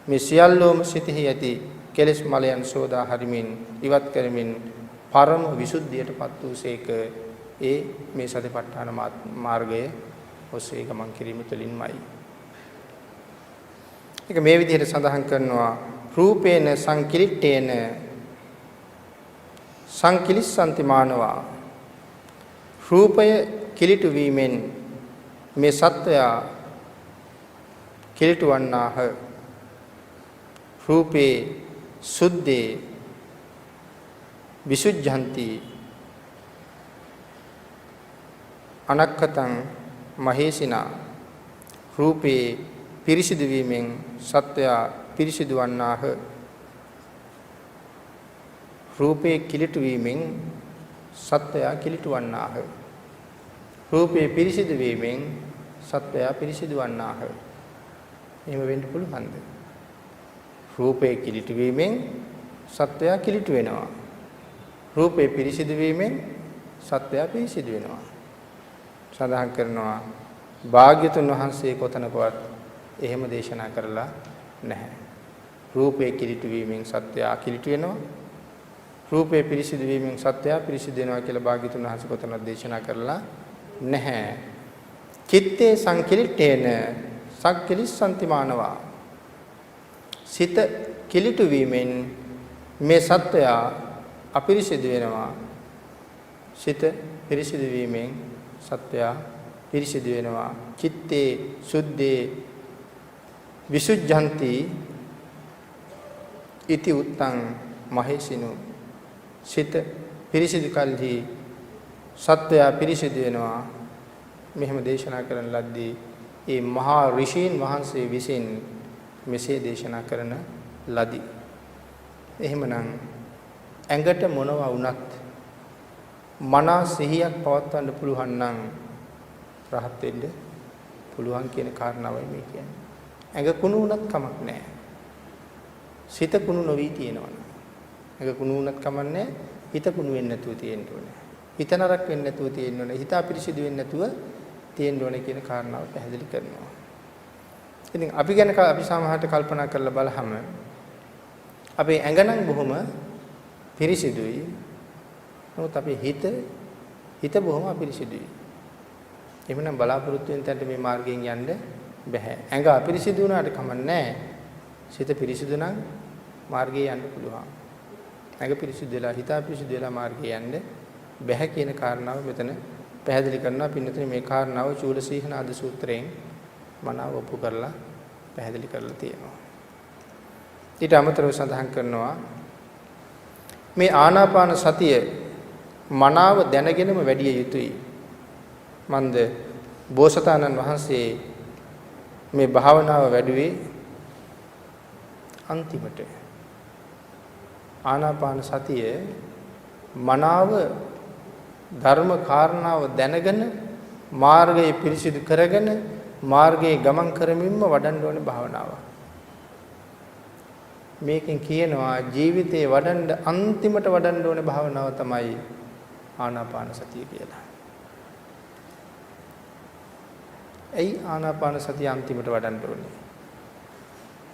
මේ සියල්ලෝම සිතෙහි ඇති කෙලෙස් මලයන් සෝදා හරිමින් ඉවත් කරමින් පරම විසුද්ධියටපත් වූසේක. ඒ මේ සතිපට්ඨාන මාර්ගය ඔස්සේ ගමන් කිරීම තුළින්මයි. ඒක මේ විදිහට සඳහන් කරනවා රූපේන සංකිලිට්ඨේන සංකිලිස්සන්ති මානවා. රූපය කිලිටු වීමෙන් මේ සත්වයා කිලිටු වන්නාහ. රූපේ සුද්ධේ විසුද්ධන්ති අනක්කතං මහේසිනා. රූපේ පිරිසිදු වීමෙන් සත්වයා පිරිසිදු වන්නාහ. රූපේ කිලිටු වීමෙන් සත්වයා කිලිටු වන්නාහ. රූපේ පිරිසිදු වීමෙන් සත්වයා පිරිසිදු වන්නාහ. එහෙම වෙන්න පුළුවන්ද? රූපේ කිලිටු වීමෙන් සත්වයා කිලිටු වෙනවා. රූපේ පිරිසිදු වීමෙන් සත්වයා පිරිසිදු වෙනවා. සඳහන් කරනවා භාග්‍යතුන් වහන්සේ කොතනකවත් එහෙම දේශනා කරලා නැහැ. රූපේ කිලිටු වීමෙන් සත්‍යය කිලිටු වෙනවා. රූපේ පිරිසිදු වීමෙන් සත්‍යය පිරිසිදු වෙනවා කියලා භාග්‍යතුන් වහන්සේ කොතනවත් දේශනා කරලා නැහැ. චිත්තේ සංකිලිටේන සක්කිලිස්සන්තිමානවා. සිත කිලිටු වීමෙන් මේ සත්‍යය අපිරිසිදු වෙනවා. සිත පිරිසිදු වීමෙන් සත්‍යය පිරිසිදු වෙනවා. චිත්තේ සුද්ධේ විසුද්ධන්ති ඉති උත්තං මහේසිනු. සිත පිරිසිදු කල්හි සත්‍යය පිරිසිදු වෙනවා. මෙහෙම දේශනා කරන ලද්දී ඒ මහා ඍෂීන් වහන්සේ විසින් මෙසේ දේශනා කරන ලදී. එහෙමනම් ඇඟට මොනවා වුණත් මනා සිහියක් පවත්වන්න පුළුවන් නම් රහත් වෙන්න පුළුවන් කියන කාරණාවයි මේ කියන්නේ. ඇඟ කුණු වුණත් කමක් නැහැ. සිත කුණු නොවි තියෙනවනේ. ඇඟ කුණු වුණත් කමක් නැහැ. හිත කුණු වෙන්නේ නැතුව තියෙන්න ඕනේ. හිත නරක වෙන්නේ නැතුව තියෙන්න ඕනේ. හිත අපිරිසිදු වෙන්නේ නැතුව තියෙන්න ඕනේ කියන කාරණාව පැහැදිලි කරනවා. ඉතින් අපි ගැන අපි සාමාන්‍යයෙන් කල්පනා කරලා බලහම අපේ ඇඟ නම් බොහොම පිරිසිදුයි. නමුත් අපේ හිත බොහොම අපිරිසිදුයි. එහෙමනම් බලාපොරොත්තු වෙන තැනට මේ මාර්ගයෙන් යන්න බෑ. ඇඟ අපිරිසිදු වුණාට කමන්නේ. සිත පිරිසිදු නම් මාර්ගයේ යන්න පුළුවන්. ඇඟ පිරිසිදු වෙලා හිත අපිරිසිදු වෙලා මාර්ගයේ යන්න බෑ කියන කාරණාව මෙතන පැහැදිලි කරනවා. පින්නතේ මේ කාරණාව චූලසීහනාද සූත්‍රයෙන් මනාව ඔප්පු කරලා පැහැදිලි කරලා තියෙනවා. ඊට අමතරව සඳහන් කරනවා මේ ආනාපාන සතිය මනාව දැනගෙනම වැඩි යුතුයි. මන්ද බෝසතාණන් වහන්සේ මේ භාවනාව වැඩුවේ අන්තිමට. ආනාපාන සතිය මනාව ධර්ම කාරණාව දැනගෙන මාර්ගය පිරිසිදු කරගෙන මාර්ගයේ ගමන් කරමින්ම වඩන්න ඕනේ භාවනාව. මේකෙන් කියනවා ජීවිතේ වඩන්න අන්තිමට වඩන්න ඕනේ භාවනාව තමයි ආනාපාන සතිය කියලා. ඇයි ආනාපාන සතිය අන්තිමට වඩන්න ඕනේ?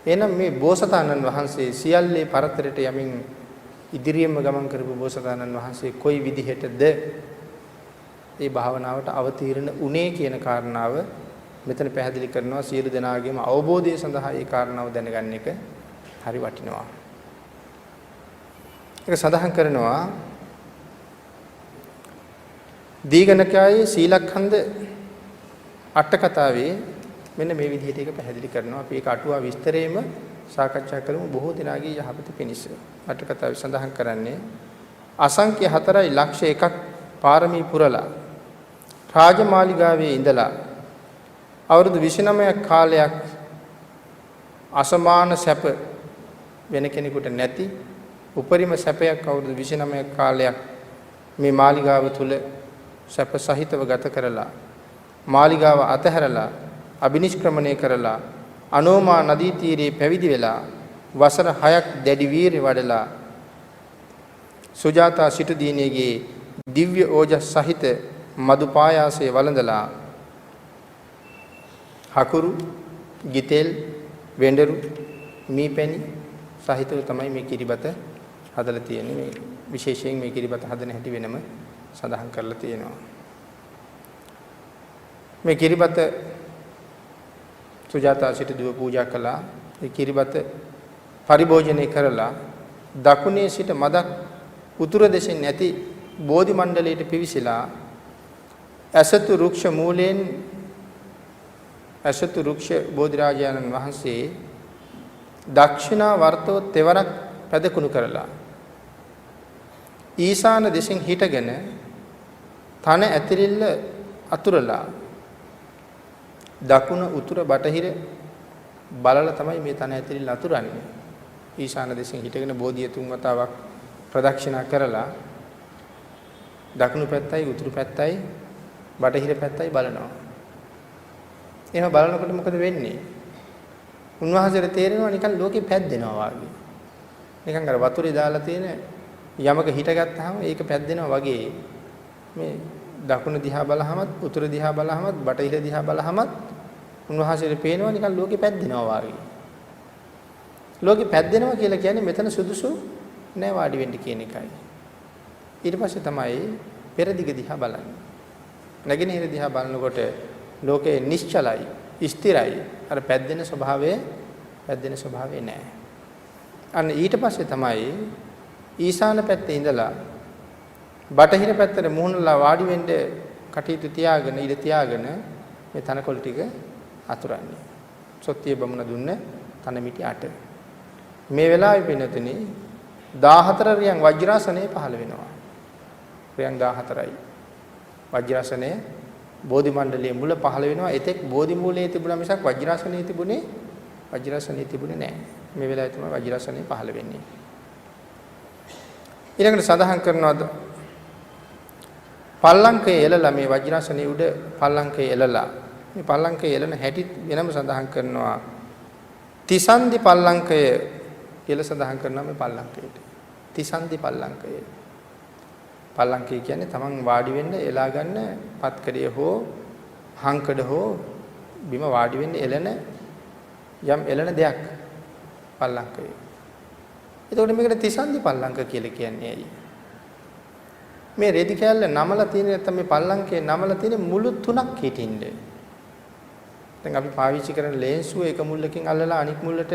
එහෙනම් මේ බෝසතාණන් වහන්සේ සියල්ලේ පරතරයට යමින් ඉදිරියෙන්ම ගමන් කරපු බෝසතාණන් වහන්සේ කොයි විදිහටද මේ භාවනාවට අවතීර්ණ උනේ කියන කාරණාව මෙතන පැහැදිලි කරනවා. සියලු දෙනාගේම අවබෝධය සඳහා මේ කාරණාව දැනගන්න එක හරි වටිනවා. ඒක සඳහන් කරනවා දීඝනිකායේ සීලඛණ්ඩ අට කතාවේ මෙන්න මේ විදිහට ඒක පැහැදිලි කරනවා. අපි ඒක අටුවා විස්තරේම සාකච්ඡා කරමු බොහෝ දිනාගේ යහපත පිණිස. අට කතාවේ සඳහන් කරන්නේ අසංඛ්‍ය 4 ලක්ෂ 1ක් පාරමී පුරලා රාජමාලිගාවේ ඉඳලා අවුරුදු 29ක් කාලයක් අසමාන සැප වෙන කෙනෙකුට නැති උපරිම සැපයක් අවුරුදු 29ක් කාලයක් මේ මාලිගාව තුල සැප සහිතව ගත කරලා මාලිගාව අතහැරලා අබිනිෂ්ක්‍රමණය කරලා අනෝමා නදී තීරයේ පැවිදි වෙලා වසර 6ක් දැඩි වීරිය වඩලා සුජාතා සිටු දිනේගේ දිව්‍ය ඕජස් සහිත මදු පායාසයේ වළඳලා හකුරු ගිතෙල් වෙඬරු මීපැණි සහිතව තමයි මේ කිරිබත හදලා තියෙන්නේ. මේ විශේෂයෙන් මේ කිරිබත හදන හැටි වෙනම සඳහන් කරලා තියෙනවා. මේ කිරිබත සුජාතා සිට දුව පූජා කළා. ඒ කිරිබත පරිභෝජනය කරලා දකුණේ සිට මදක් උතුර දෙසින් නැති බෝධි මණ්ඩලයට පිවිසිලා අසතු රුක්ෂ මූලයෙන් අසතු රුක්ෂ බෝධිරාජානන් වහන්සේ දක්ෂිනා වර්තව තෙවරක් පැදකුණු කරලා ඊශාන දෙසින් හිටගෙන තන ඇතිරිල්ල අතුරලා දකුණ උතුර බටහිර බලලා තමයි මේ තන ඇතිරිල්ල අතුරන්නේ. ඊශාන දෙසින් හිටගෙන බෝධිය තුන් වතාවක් ප්‍රදක්ෂිනා කරලා දකුණු පැත්තයි උතුරු පැත්තයි බටහිර පැත්තයි බලනවා. එහෙම බලනකොට මොකද වෙන්නේ? උන්වහන්සේට තේරෙනවා නිකන් ලෝකෙ පැද්දෙනවා වගේ. නිකන් අර වතුරේ දාලා තියෙන යමක හිටගත්තාම ඒක පැද්දෙනවා වගේ. මේ දකුණ දිහා බලහමත් උතුර දිහා බලහමත් බටහිර දිහා බලහමත් උන්වහන්සේට පේනවා නිකන් ලෝකෙ පැද්දෙනවා වගේ. ලෝකෙ පැද්දෙනවා කියලා කියන්නේ මෙතන සුදුසු නෑ වාඩි වෙන්න කියන එකයි. ඊට පස්සේ තමයි පෙරදිග දිහා බලන්නේ. නැගෙනහිර දිහා බලනකොට ලෝකේ නිශ්චලයි, ස්ථිරයි. අර පැද්දෙන ස්වභාවය නෑ. අන්න ඊට පස්සේ තමයි ඊශාන පැත්තේ ඉඳලා බටහිර පැත්තට මුහුණලා වාඩි වෙන්න කටයුතු තියාගෙන ඉඳ තියාගෙන මේ තනකොළ ටික අතුරන්නේ. සොත්තිය බමුණ දුන්න තන මිටි 8. මේ වෙලාවේ පින්නතුනි 14 රියන් වජ්‍රාසනය පහළ වෙනවා. රියන් 14යි. වජ්‍රාසනය බෝධි මණ්ඩලයේ මුල පහළ වෙනවා. එතෙක් බෝධි මූලයේ තිබුණා මිසක් වජ්‍රාසනයේ තිබුණේ නැහැ. මේ වෙලාවේ තමයි වජ්‍රාසනය පහළ වෙන්නේ. ඊළඟට සඳහන් කරනවා පල්ලංකේ එළලා මේ වජ්‍රාසනයේ උඩ පල්ලංකේ එළලා මේ පල්ලංකේ එළන හැටි වෙනම සඳහන් කරනවා. තිසන්දි පල්ලංකය කියලා සඳහන් කරනවා මේ පල්ලංකයට. තිසන්දි පල්ලංකය. පල්ලංකය කියන්නේ තමන් වාඩි වෙන්න එලා ගන්න පත්කඩය හෝ හංකඩ හෝ බිම වාඩි වෙන්න එළන යම් එළන දෙයක් පල්ලංකය. එතකොට මේකට තිසන්දි පල්ලංක කියලා කියන්නේ ඇයි? මේ රෙදි කැල්ල නමලා තියෙන නැත්නම් මේ පල්ලංකේ නමලා තියෙන මුළු තුනක් හිටින්න. දැන් අපි පාවිච්චි කරන ලේන්සුව එක මුල්ලකින් අල්ලලා අනිත් මුල්ලට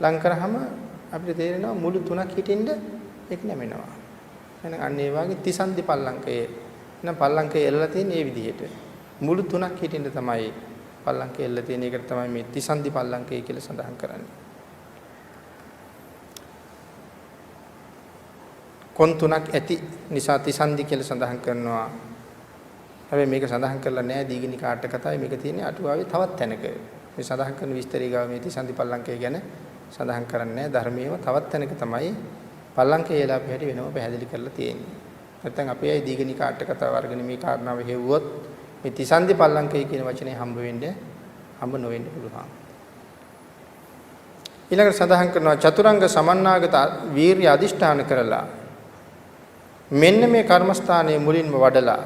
ලං කරාම අපිට තේරෙනවා මුළු තුනක් හිටින්න ඒක නැමෙනවා. එහෙනම් අන්න ඒ වගේ තිසන්දි පල්ලංකයේ නම් පල්ලංකේ එල්ලලා තියෙන මේ විදිහට මුළු තුනක් හිටින්න තමයි පල්ලංකේ එල්ලලා තියෙන එකට තමයි මේ තිසන්දි පල්ලංකය කියලා සඳහන් කරන්නේ. කොන් තුනක් ඇති නිසා තිසන්දි කියලා සඳහන් කරනවා. හැබැයි මේක සඳහන් කරලා නැහැ දීගණිකා අට කතාවේ මේක තියෙන්නේ අටුවාවේ තවත් තැනක. මේ සඳහන් කරන විස්තරය ගාව මේ තිසන්දි පල්ලංකය ගැන සඳහන් කරන්නේ නැහැ. ධර්මයේම තවත් තැනක තමයි පල්ලංකේ එලා අපි හැටි වෙනම පැහැදිලි කරලා තියෙන්නේ. නැත්නම් අපේ අය දීගණිකා අට කතාව අරගෙන මේ කාරණාව හෙව්වොත් මේ තිසන්දි පල්ලංකය කියන වචනේ හම්බ නොවෙන්න පුළුවන්. ඊළඟට සඳහන් කරනවා චතුරංග සමන්නාගත වීර්ය අදිෂ්ඨාන කරලා මෙන්න මේ කර්මස්ථානයේ මුලින්ම වඩලා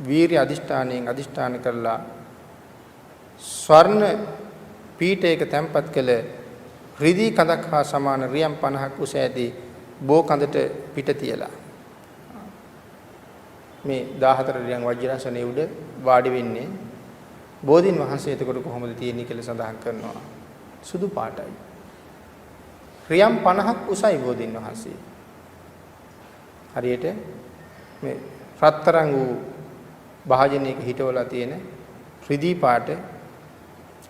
වීර්ය අදිෂ්ඨානයෙන් අදිෂ්ඨාන කරලා ස්වර්ණ පීඨයක තැන්පත් කළ රිදී කඳක් හා සමාන රියම් 50ක් උස ඇති බෝ කඳට පිට තියලා මේ 14 රියන් වජ්‍රාසනයේ උඩ වාඩි වෙන්නේ බෝධින් වහන්සේ එතකොට කොහොමද තියෙන්නේ කියලා සඳහන් කරනවා. සුදු පාටයි. රියම් 50ක් උසයි බෝධින් වහන්සේ. හරියට මේ රත්තරන් වූ භාජනයක හිටවලා තියෙන රිදී පාට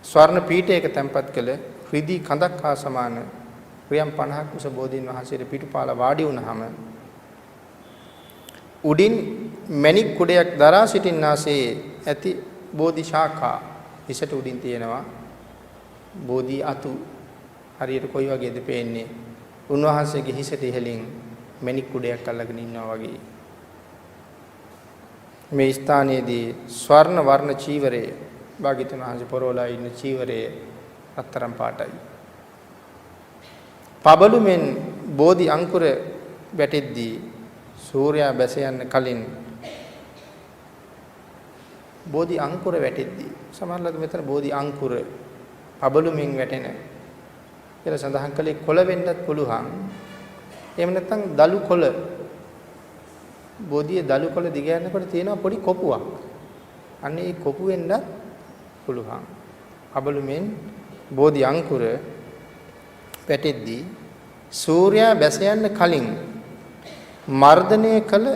ස්වර්ණ පීඨයක තැන්පත් කළ රිදී කඳක් හා සමාන රියම් 50ක් උස බෝධින් වහන්සේට පිටුපාල වාඩි වුණාම උඩින් මණික් කුඩයක් දරා සිටින්නාසේ ඇති බෝධි ශාඛා හිසට උඩින් තියෙනවා බෝධි අතු හරියට කොයි වගේද පේන්නේ උන්වහන්සේගේ හිසට ඉහළින් මණික් කුඩයක් අල්ලගෙන ඉන්නවා වගේ මේ ස්ථානයේදී ස්වර්ණ වර්ණ චීවරයේ භාග්‍යතුන් වහන්සේ පොරවලා ඉන්න චීවරයේ රත්තරන් පාටයි. පබළු මෙන් බෝධි අංකුර වැටෙද්දී සූර්යයා බැස යන්න කලින් බෝධි අංකුර වැටෙද්දී සමහරවිට මෙතන බෝධි අංකුර පබළු මෙන් වැටෙන කියලා සඳහන් කළේ කොළ වෙන්නත් පුළුවන්. එහෙම නැත්නම් දලු කොළ බෝධියේ දලු කොළ දිග යනකොට තියෙනවා පොඩි කොපුවක්. අන්න ඒ කොපු වෙන්නත් පුළුවන්. පබළු මෙන් බෝධි අංකුර පැටෙද්දී සූර්යයා බැස යන්න කලින් මර්ධනය කළ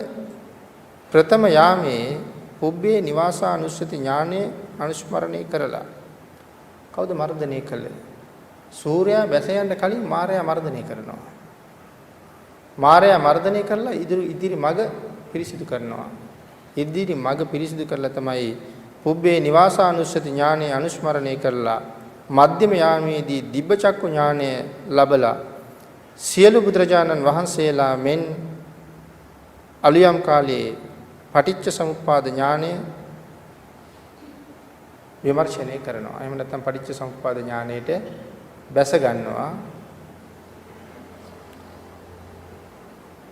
ප්‍රථම යාමේ පුබ්බේ නිවාසානුස්සති ඥානය අනුස්මරණය කරලා කවුද මර්ධනය කළේ? සූර්යයා බැස යන්න කලින් මාරයා මර්ධනය කරනවා. මාරයා මර්ධනය කරලා ඉදිරි මඟ පිරිසිදු කරනවා. ඉදිරි මඟ පිරිසිදු කරලා තමයි පුබ්බේ නිවාසානුස්සති ඥානය අනුස්මරණය කරලා මධ්‍යම යාමේදී දිබ්බ චක්කු ඥානය ලැබලා සියලු බුදුරජාණන් වහන්සේලා මෙන් අලුයම් කාලයේ පටිච්ච සමුප්පාද ඥානය විමර්ශනය කරනවා. එහෙම නැත්නම් පටිච්ච සමුප්පාද ඥානයට බැස ගන්නවා.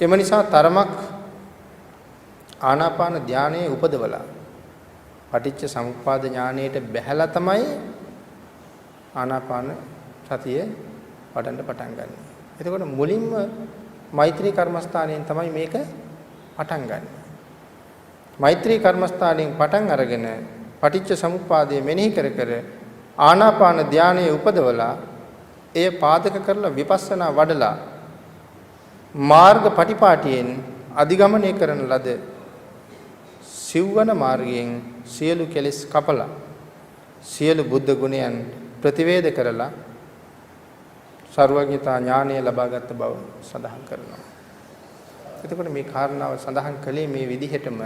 එම නිසා තරමක් ආනාපාන ධානයේ උපදවලා පටිච්ච සමුප්පාද ඥානයට බැහැලා තමයි ආනාපාන සතිය වඩන්න පටන් ගන්න. එතකොට මුලින්ම මෛත්‍රී කර්මස්ථානයෙන් තමයි මේක පටන් ගන්න. මෛත්‍රී කර්මස්ථානයෙන් පටන් අරගෙන පටිච්ච සමුප්පාදය මෙනෙහි කර කර ආනාපාන ධානයේ උපදවලා එය පාදක කරලා විපස්සනා වඩලා මාර්ග පටිපාටියෙන් අධිගමනය කරන ලද සිව්වන මාර්ගයෙන් සියලු කෙලෙස් කපලා සියලු බුද්ධ ගුණයන් ප්‍රතිවේද කරලා සර්වඥතා ඥානය ලබාගත් බව සඳහන් කරනවා. එතකොට මේ කාරණාව සඳහන් කළේ මේ විදිහටම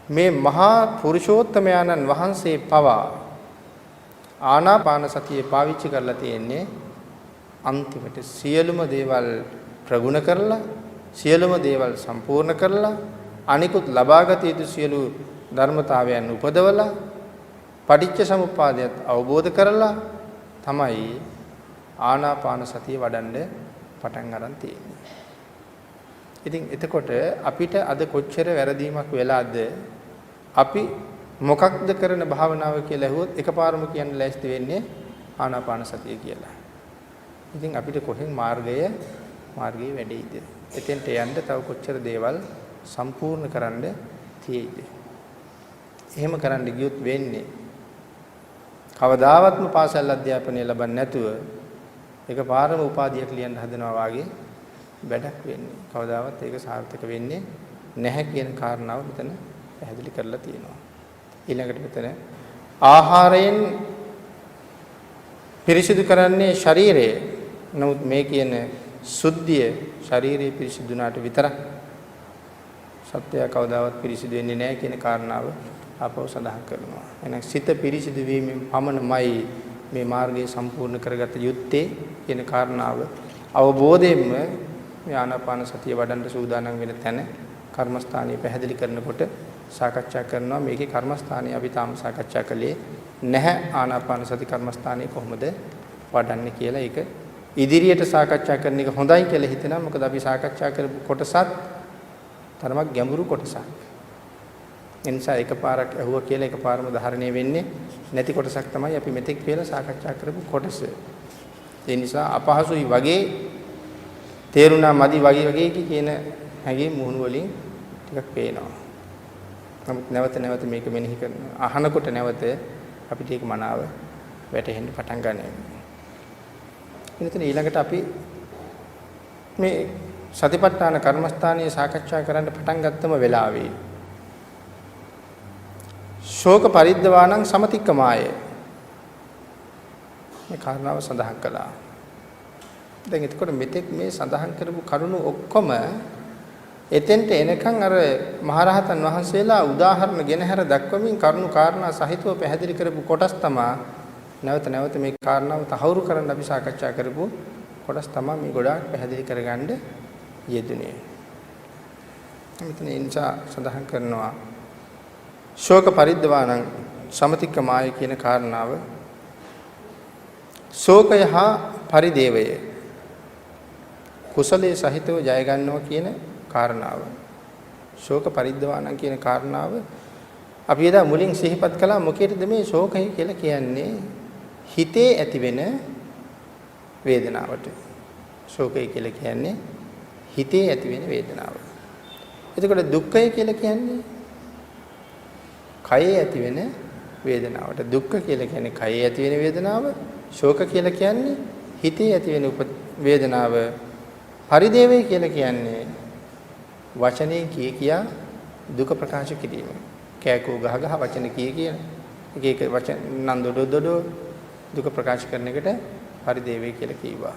මේ මහා පුරුෂෝත්තමයන්න් වහන්සේ පවා ආනාපාන සතිය පාවිච්චි කරලා තියෙන්නේ අන්තිමට සියලුම දේවල් ප්‍රගුණ කරලා සියලුම දේවල් සම්පූර්ණ කරලා අනිකුත් ලබාගත යුතු සියලු ධර්මතාවයන් උපදවලා පටිච්ච සමුප්පාදයට අවබෝධ කරලා තමයි ආනාපාන සතිය වඩන්න පටන් ගන්න තියෙන්නේ. ඉතින් එතකොට අපිට අද කොච්චර වැරදීමක් වෙලාද අපි මොකක්ද කරන භාවනාව කියලා ඇහුවොත් එකපාරම කියන්න ලෑස්ති වෙන්නේ ආනාපාන සතිය කියලා. ඉතින් අපිට කොහෙන් මාර්ගයේ වැඩේද? එතෙන්ට යන්න තව කොච්චර දේවල් සම්පූර්ණ කරන්න තියෙයිද? එහෙම කරන්න ගියොත් වෙන්නේ කවදාවත්ම පාසල් අධ්‍යාපනය ලබන්නේ නැතුව එකපාරම උපාධියක් ලියන්න හදනවා වාගේ වැඩක් වෙන්නේ. කවදාවත් ඒක සාර්ථක වෙන්නේ නැහැ කියන කාරණාව මෙතන පැහැදිලි කරලා තියෙනවා. ඊළඟට මෙතන ආහාරයෙන් පිරිසිදු කරන්නේ ශරීරය. නමුත් මේ කියන සුද්ධිය ශරීරයේ පිරිසිදුනාට විතරක් සත්‍යය කවදාවත් පිරිසිදු වෙන්නේ නැහැ කියන කාරණාව අපව සඳහන් කරනවා. එහෙනම් සිත පිරිසිදු වීමෙන් පමණමයි මේ මාර්ගය සම්පූර්ණ කරගත යුත්තේ කියන කාරණාව අවබෝධයෙන්ම මේ ආනාපාන සතිය වඩන්න සූදානම් වෙන තැන කර්මස්ථානීය පැහැදිලි කරනකොට සාකච්ඡා කරනවා. මේකේ කර්මස්ථානීය අපි තාම සාකච්ඡා කළේ නැහැ. ආනාපාන සති කර්මස්ථානීය කොහොමද වඩන්නේ කියලා ඒක ඉදිරියට සාකච්ඡා කරන එක හොඳයි කියලා හිතෙනවා. මොකද අපි සාකච්ඡා කරපු කොටසත් තරමක් ගැඹුරු කොටසක්. ඒ නිසා එකපාරක් ඇහුවා කියලා එකපාරම ධාරණය වෙන්නේ නැති කොටසක් තමයි අපි මෙතෙක් කියලා සාකච්ඡා කරපු කොටස. ඒ නිසා අපහසුයි වගේ තේරුණා මදි වගේ කියන හැඟීම් මුහුණු වලින් ටිකක් පේනවා. නමුත් නැවත මේක මෙනෙහි කරන අහනකොට නැවත අපිට ඒක මනාව වැටහෙන්න පටන් ගන්නවා. එතන ඊළඟට අපි මේ සතිපට්ඨාන කර්මස්ථානයේ සාකච්ඡා කරන්න පටන් ගත්තම වෙලාවේ ශෝක පරිද්දවාණං සමතික්කමාය මේ කාරණාව සඳහන් කළා. දැන් එතකොට මෙතෙක් මේ සඳහන් කරපු කරුණු ඔක්කොම එතෙන්ට එනකන් අර මහරහතන් වහන්සේලා උදාහරණ ගෙන හැර දක්වමින් කරුණු කාරණා සහිතව පැහැදිලි කරපු කොටස් තමයි නැවත මේ කාරණාව තහවුරු කරන්න අපි සාකච්ඡා කරපු කොටස් තමයි මේ ගොඩාක් පැහැදිලි කරගන්න යෙදුනේ. මෙතන ඉන්සා සඳහන් කරනවා ශෝක පරිද්දවාණං සමතික්කමාය කියන කාරණාව ශෝකය හා පරිදේවය කුසලයේ සහිතව ජය ගන්නවා කියන කාරණාව. ශෝක පරිද්දවාණං කියන කාරණාව අපි එදා මුලින් සිහිපත් කළා. මොකේද මේ ශෝකය කියලා කියන්නේ? හිතේ ඇතිවෙන වේදනාවට. ශෝකය කියලා කියන්නේ හිතේ ඇතිවෙන වේදනාව. එතකොට දුක්ඛය කියලා කියන්නේ කයේ ඇතිවෙන වේදනාවට. දුක්ඛ කියලා කියන්නේ කයේ ඇතිවෙන වේදනාව. ශෝක කියලා කියන්නේ හිතේ ඇතිවෙන වේදනාව. පරිදේවය කියලා කියන්නේ වචනේ කියා දුක ප්‍රකාශ කිරීම. කෑකෝ ගහ වචන කිය එක වචන නන්දොඩොඩොඩෝ දුක ප්‍රකාශ කරන එකට පරිදේවය කියලා කිව්වා.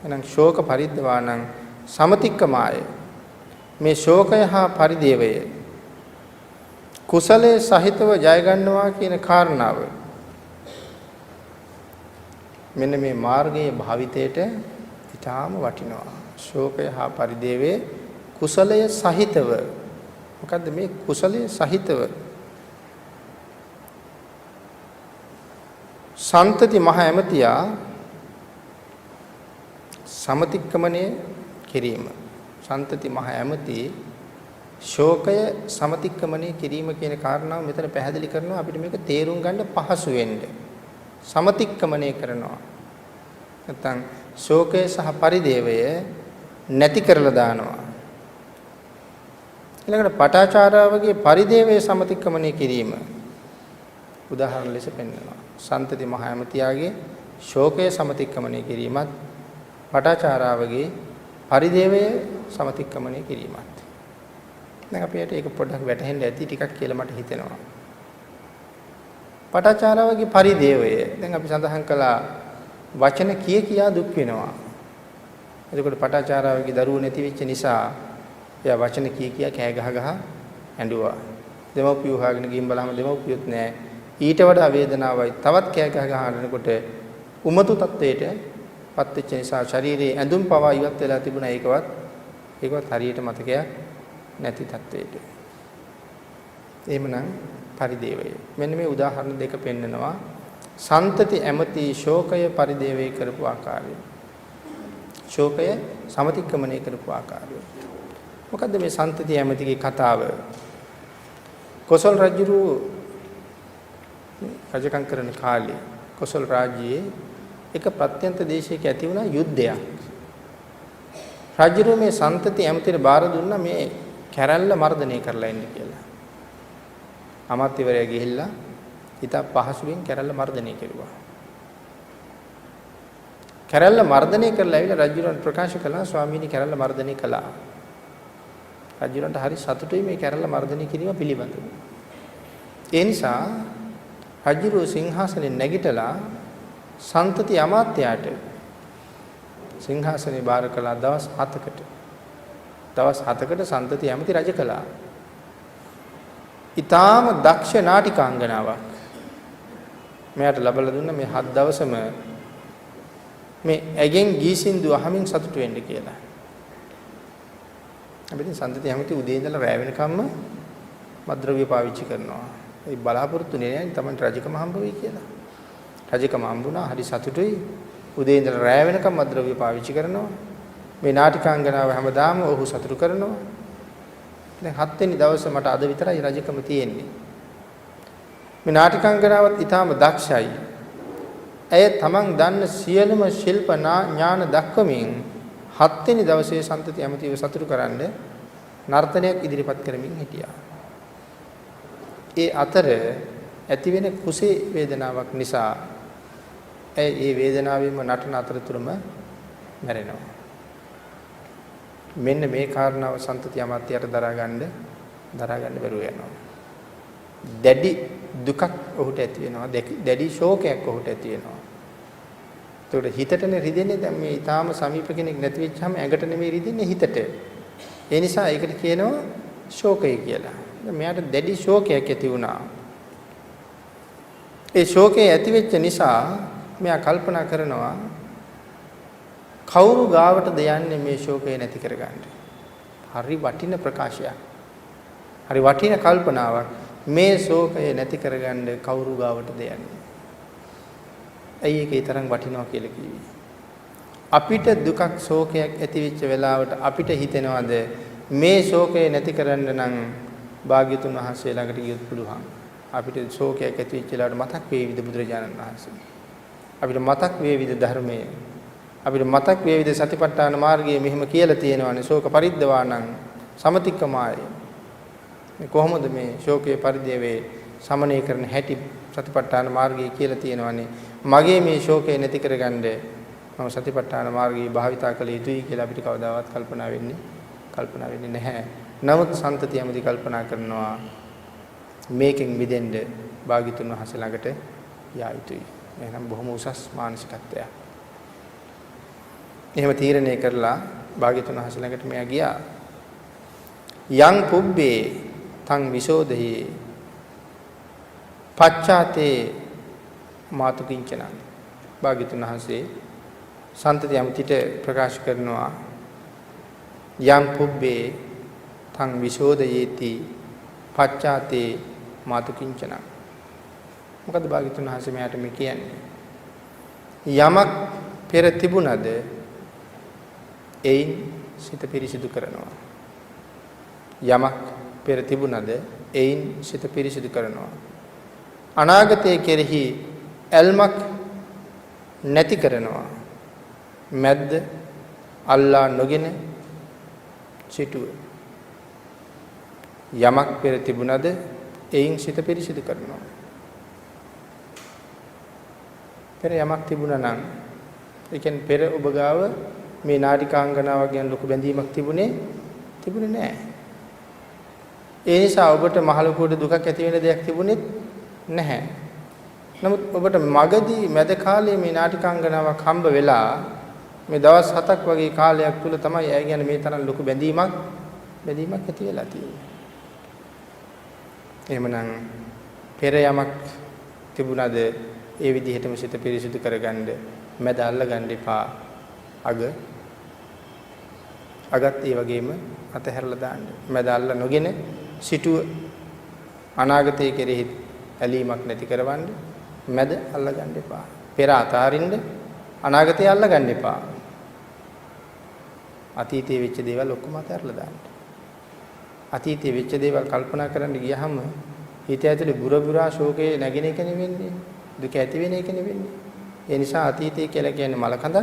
එහෙනම් ශෝක පරිද්දවාණං සමතික්කමාය මේ ශෝකය හා පරිදේවය කුසලයේ සහිතව ජය ගන්නවා කියන කාරණාව මෙන්න මේ මාර්ගයේ භාවිතයට ඊටාම වටිනවා. ශෝකය හා පරිදේවයේ කුසලයේ සහිතව මොකද්ද මේ කුසලයේ සහිතව සන්තති මහ ඇමතියා සමතික්‍රමණය කිරීම. සන්තති මහ ඇමති ශෝකය සමතික්‍රමණය කිරීම කියන කාරණාව මෙතන පැහැදිලි කරනවා අපිට මේක තේරුම් ගන්න පහසු වෙන්න. සමතික්‍රමණය කරනවා. නැත්නම් ශෝකය සහ පරිදේවය නැති කරලා දානවා. ඊළඟට පටාචාරාවගේ පරිදේවය සමතික්‍රමණය කිරීම උදාහරණ ලෙස පෙන්වනවා. සන්තති මහ ඇමතියාගේ ශෝකය සමතික්‍රමණය කිරීමත් පටාචාරාවගේ පරිදේවය සමතික්‍රමණය කිරීමත්. දැන් අපිට ඒක පොඩ්ඩක් වැටහෙන්න ඇති ටිකක් කියලා මට හිතෙනවා. පටාචාරාවගේ පරිදේවය දැන් අපි සඳහන් කළා වචන කියා දුක් වෙනවා. එතකොට පටාචාරාවගේ දරුවෝ නැති වෙච්ච නිසා එයා වචන කියා කෑ ගහ ඇඬුවා. දෙමව්පියෝ හොයාගෙන ගිහින් බලහම දෙමව්පියොත් නැහැ. ඊට වඩා වේදනාවයි තවත් කෑ ගහ අඬනකොට උමතු තත්වයට පත් වෙච්ච නිසා ශරීරයේ ඇඳුම් පවා ඉවත් වෙලා තිබුණා. ඒකවත් හරියට මතකයක් නැති තත්වයට. එහෙමනම් පරිදේවය. මෙන්න මේ උදාහරණ දෙක පෙන්නනවා. සන්තති ඇමති ශෝකය පරිදේවය කරපු ආකාරය. ශෝකය සමතික්‍රමණය කරපු ආකාරය. මොකද්ද මේ සන්තති ඇමතිගේ කතාව? කොසල් රජුරු රජකම් කරන කාලේ කොසල් රාජ්‍යයේ එක ප්‍රත්‍යන්ත දේශයක ඇති වුණා යුද්ධයක්. රජුරු මේ සන්තති ඇමතිට බාර දුන්නා මේ කැරැල්ල මර්ධනය කරලා එන්න කියලා. අමාත්‍යවරයා ගිහිල්ලා ඊට පහසුවෙන් කැරැල්ල මර්ධනය කෙරුවා. කැරැල්ල මර්ධනය කරලා ඇවිල්ලා රජුරන්ට ප්‍රකාශ කළා ස්වාමීනි කැරැල්ල මර්ධනය කළා. රජුරන්ට හරි සතුටුයි මේ කැරැල්ල මර්ධනය කිරීම පිළිබඳව. ඒ නිසා රජුරෝ සිංහාසනේ නැගිටලා සන්තති අමාත්‍යයාට සිංහාසනේ බාර කළා දවස් 7කට. දවස් 7කට සන්තති ඇමති රජ කළා. ඊටාම දක්ෂ නාටිකාංගනාවක්. මෙයාට ලබලා දුන්න මේ 7 දවසම මේ ඇගෙන් ගී සින්දු අහමින් සතුටු වෙන්න කියලා. අපි ඉතින් සන්තති ඇමති උදේ ඉඳලා රැ වෙනකම්ම මද්ද්‍රව්‍ය පාවිච්චි කරනවා. ඒ බලාපොරොත්තු නේ තමයි රජකම හම්බ වෙයි කියලා. රජකම හම්බුණා හරි සතුටුයි. උදේ ඉඳලා රැ වෙනකම් මද්ද්‍රව්‍ය පාවිච්චි කරනවා. මේ නාටිකාංගනාව හැමදාම ඔහු සතුටු කරනවා. දැන් 7 වෙනි දවසේ මට අද විතරයි රජකම තියෙන්නේ. මේ නාටිකාංගනාවත් ඊටාම දක්ෂයි. ඇය තමන් දන්න සියලුම ශිල්ප ඥාන දක්වමින් 7 වෙනි දවසේ සන්තති ඇමතිව සතුටු කරන්න නර්තනයක් ඉදිරිපත් කරමින් හිටියා. ඒ අතර ඇතිවෙන කුසේ වේදනාවක් නිසා ඇය ඒ වේදනාවෙන්ම නටන අතරතුරම මැරෙනවා. මෙන්න මේ කාරණාව සන්තති අමාත්‍යයට දරා ගන්න බැරුව යනවා. දැඩි දුකක් ඔහුට ඇති වෙනවා. දැඩි ශෝකයක් ඔහුට ඇති වෙනවා. ඒකට හිතටනේ රිදෙන්නේ. දැන් මේ ඊටාම සමීප කෙනෙක් නැති වෙච්චාම ඇඟට නෙමෙයි රිදෙන්නේ හිතට. ඒ නිසා ඒකට කියනවා ශෝකය කියලා. මෙයාට දැඩි ශෝකයක් ඇති වුණා. ඒ ශෝකය ඇති වෙච්ච නිසා මෙයා කල්පනා කරනවා කවුරු ගාවටද යන්නේ මේ ශෝකය නැති කරගන්න. හරි වටින ප්‍රකාශයක්. හරි වටින කල්පනාවක්. මේ ශෝකය නැති කරගන්න කවුරු ගාවටද යන්නේ. ඇයි ඒකේ තරම් වටිනවා කියලා කිව්වේ? අපිට දුකක් ශෝකයක් ඇති වෙච්ච වෙලාවට අපිට හිතෙනවද මේ ශෝකය නැති කරන්න නම් භාග්‍යතුන් වහන්සේ ළඟට ගියොත් පුළුවන්. අපිට ශෝකයක් ඇති වෙච්ච වෙලාවට මතක් වේවිද බුදුරජාණන් වහන්සේ. අපිට මතක් වේවිද ධර්මයේ. අපිට මතක් වේවිද සතිපට්ඨාන මාර්ගයේ මෙහෙම කියලා තියෙනවානේ ශෝක පරිද්දවාණං සමතික්කමාය. මේ කොහොමද මේ ශෝකයේ පරිදේවේ සමනය කරන හැටි සතිපට්ඨාන මාර්ගයේ කියලා තියෙනවානේ. මගේ මේ ශෝකය නැති කරගන්න මම සතිපට්ඨාන මාර්ගය භාවිතා කළ යුතුයි කියලා අපිට කවදාවත් කල්පනා වෙන්නේ නැහැ. නමුත් සන්තති ඇමති කල්පනා කරනවා මේකෙන් මිදෙන්න භාග්‍යතුන් වහන්සේ ළඟට යා යුතුයි. එහෙනම් බොහොම උසස් මානසිකත්වයක්. එහෙම තීරණය කරලා භාග්‍යතුන් වහන්සේ ළඟට මෙයා ගියා. යං පුබ්බේ තං විසෝදහි පච්චාතේ මාතු කිංචන. භාග්‍යතුන් වහන්සේ සන්තති ඇමතිට ප්‍රකාශ කරනවා යං පුබ්බේ තං විසෝදයේති පච්චාතේ මාතු කිංචන. මොකද භාග්‍යතුන් වහන්සේ මෙයාට මේ කියන්නේ? යමක් පෙර තිබුණද එයින් සිත පිරිසිදු කරනවා. යමක් පෙර තිබුණද එයින් සිත පිරිසිදු කරනවා. අනාගතයේ කෙරෙහි ඇල්මක් නැති කරනවා. මැද්ද අල්ලා නොගෙන සිටුව. යමක් පෙර තිබුණද එයින් සිත පිරිසිදු කරනවා. පෙර යමක් තිබුණා නම් ඒ කියන්නේ පෙර ඔබ ගාව මේ නාටිකාංගනාවක් ගැන ලොකු බැඳීමක් තිබුණේ නැහැ. ඒ නිසා ඔබට මහලොකුවට දුකක් ඇති වෙන දෙයක් තිබුණෙත් නැහැ. නමුත් ඔබට මගදී මැද කාලයේ මේ නාටිකාංගනාවක් හම්බ වෙලා මේ දවස් 7ක් වගේ කාලයක් තුල තමයි ඇය ගැන මේ තරම් ලොකු බැඳීමක් ඇති වෙලා තියෙන්නේ. එහෙමනම් පෙර යමක් තිබුණාද ඒ විදිහටම සිත පිරිසිදු කරගන්න මැද අල්ලගන්න එපා. අගත් ඒ වගේම අතහැරලා දාන්න. මැද අල්ල නොගෙන සිටුව අනාගතයේ කෙරෙහි ඇලීමක් නැති කරවන්න මැද අල්ලගන්න එපා. පෙර අතාරින්න අනාගතය අල්ලගන්න එපා. අතීතයේ වෙච්ච දේවල් ඔක්කොම අතහැරලා දාන්න. අතීතයේ වෙච්ච දේවල් කල්පනා කරන්න ගියහම හිත ඇතුලේ බුරබුරා ශෝකේ නැගෙන එක නෙවෙන්නේ. දුක ඇති වෙන එක නෙවෙන්නේ. ඒ නිසා අතීතය කියලා කියන්නේ මලකඳ.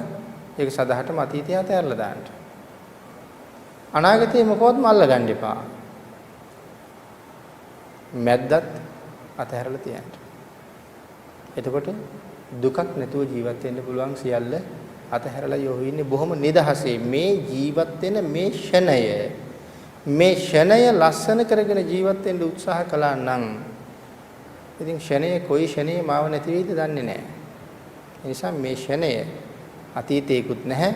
ඒක සදාහටම අතීතය අතහැරලා දාන්න. අනාගතේ මොකවත්ම අල්ලගන්න එපා. මැද්දත් අතහැරලා තියන්න. එතකොට දුකක් නැතුව ජීවත් වෙන්න පුළුවන් සියල්ල අතහැරලා යොහු ඉන්නේ බොහොම නිදහසේ මේ ජීවත් වෙන මේ ෂණය ලස්සන කරගෙන ජීවත් වෙන්න උත්සාහ කළා නම් ඉතින් ෂණය කොයි ෂණේ මාව නැති වෙයිද දන්නේ නැහැ. ඒ නිසා මේ ෂණය අතීතේකුත් නැහැ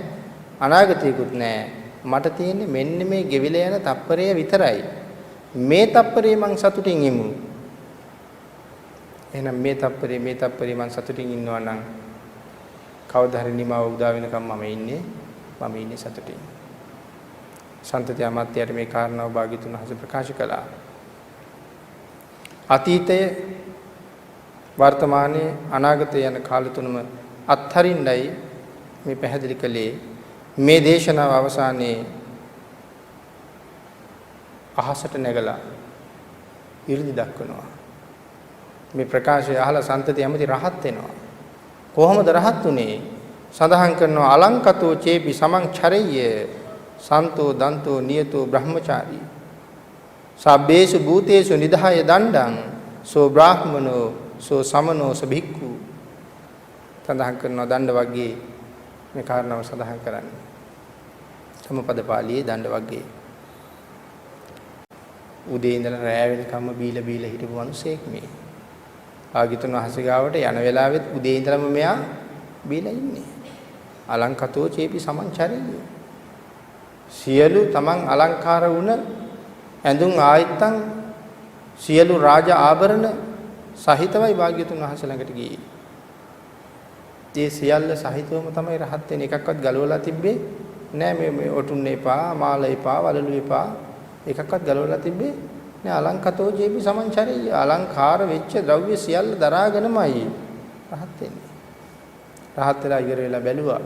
අනාගතේකුත් නැහැ. මට තියෙන්නේ මෙන්න මේ ගෙවිලා යන තප්පරය විතරයි. මේ තප්පරේ මං සතුටින් ඉමු. එහෙනම් මේ තප්පරේ මං සතුටින් ඉන්නවා නම් කවදා හරි නිමාව උදා වෙනකම් මම ඉන්නේ සතුටින්. සන්තති අමාත්‍යයට මේ කාරණාව භාග්‍යතුන් වහන්සේ ප්‍රකාශ කළා. අතීතය වර්තමානයේ අනාගතය යන කාල තුනම අත්හරින්නයි මේ පැහැදිලි කළේ. මේ දේශනාව අවසානයේ අහසට නැගලා 이르දි දක්වනවා. මේ ප්‍රකාශය අහලා සන්තති ඇමති රහත් වෙනවා. කොහොමද රහත් උනේ? සඳහන් කරනවා අලංකතෝ චේපි සමං චරෙය්‍ය සන්තෝ දන්තෝ නියතෝ බ්‍රහ්මචාරී සබ්බේසු භූතේසු නිදාය දණ්ඩං සෝ බ්‍රාහ්මනෝ සෝ සමනෝ සභික්ඛු. සඳහන් කරනවා දණ්ඩ වර්ගයේ මේ කාරණාව සඳහන් කරන්නේ. සමපද පාළියේ දණ්ඩ වර්ගයේ උදේ ඉඳලා රැය වෙනකම්ම බීලා හිටපු මිනිසෙක් මේ. ආගිතුන් වහන්සේ ගාවට යන වෙලාවෙත් උදේ ඉඳලම මෙයා බීලා ඉන්නේ. අලංකතෝ චේපි සමංචරිය. සියලු තමන් අලංකාර වුණ ඇඳුම් ආයත්තන් සියලු රාජ ආභරණ සහිතවයි භාග්‍යතුන් වහන්සේ ළඟට ගියේ. ඒ සියල්ල සහිතවම තමයි රහත් වෙන්නේ. එකක්වත් ගලවලා තිබ්බේ නෑ. මේ ඔටුන්න එපා, මාල එපා, වලලු එපා. එකක්වත් ගලවලා තිබ්බේ නෑ. අලංකතෝ ජේපි සමංචරිය. අලංකාර වෙච්ච ද්‍රව්‍ය සියල්ල දරාගෙනමයි රහත් වෙන්නේ. රහත් වෙලා ඉවර වෙලා බැලුවා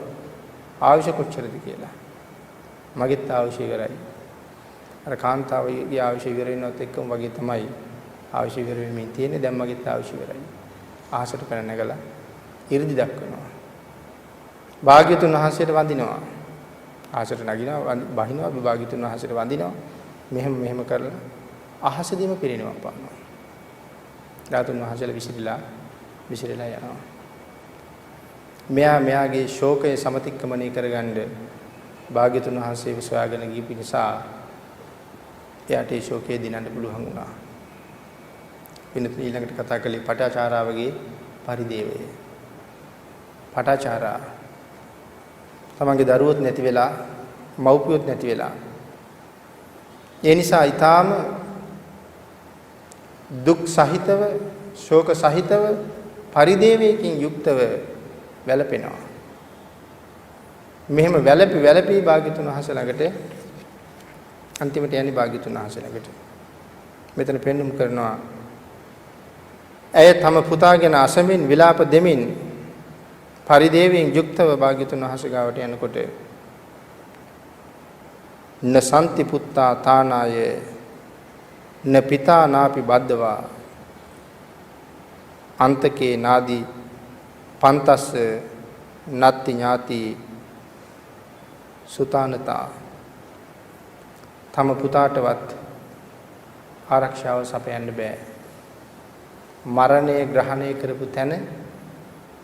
ආයුෂ කොච්චරද කියලා. මගෙත් ආයුෂ ඉවරයි. අර කාන්තාවගේ ආයුෂ ඉවර වෙනවත් එක්කම වගේ තමයි ආයුෂ ඉවර වෙමින් තියෙන්නේ. දැන් මගෙත් ආයුෂ ඉවරයි. අහසට පැන නැගලා 이르දි දක්වනවා. භාග්‍යතුන් වහන්සේට වඳිනවා. අහසට නගිනවා, බහිනවා, භාග්‍යතුන් වහන්සේට වඳිනවා. මෙහෙම කරලා අහසදීම පිරිනවම් පානවා. ධාතුන් වහන්සේලා විසිරලා යනවා. මෙයාගේ ශෝකය සමතික්‍රමණය කරගන්න භාග්‍යතුන් වහන්සේව සොයාගෙන ගියපු නිසා එයාට ඒ ශෝකය දිනන්න පුළුවන් වුණා. වෙනත් ඊළඟට කතා කළේ පටාචාරාවගේ පරිදේවය. පටාචාරා තමන්ගේ දරුවොත් නැති වෙලා, මව්පියොත් නැති වෙලා. ඒ නිසා ඊටාම දුක් සහිතව, ශෝක සහිතව, පරිදේවයකින් යුක්තව වැළපෙනවා. මෙහෙම වැළපි භාග්‍යතුන් වහන්සේ ළඟට අන්තිමට යන්නේ භාග්‍යතුන් වහන්සේ ළඟට. මෙතන පෙන්눔 කරනවා ඇය තම පුතාගෙන අසමින් විලාප දෙමින් පරිදේවයෙන් යුක්තව භාග්‍යතුන් වහන්සේ ගාවට යනකොට නසන්ති පුත්තා තානාය න පිතා නාපි බද්දවා අන්තකේ නාදී පන්තස්ස නත්ති ඥාති සුතානතා තම පුතාටවත් ආරක්ෂාව සපයන්න බෑ. මරණය ග්‍රහණය කරපු තැන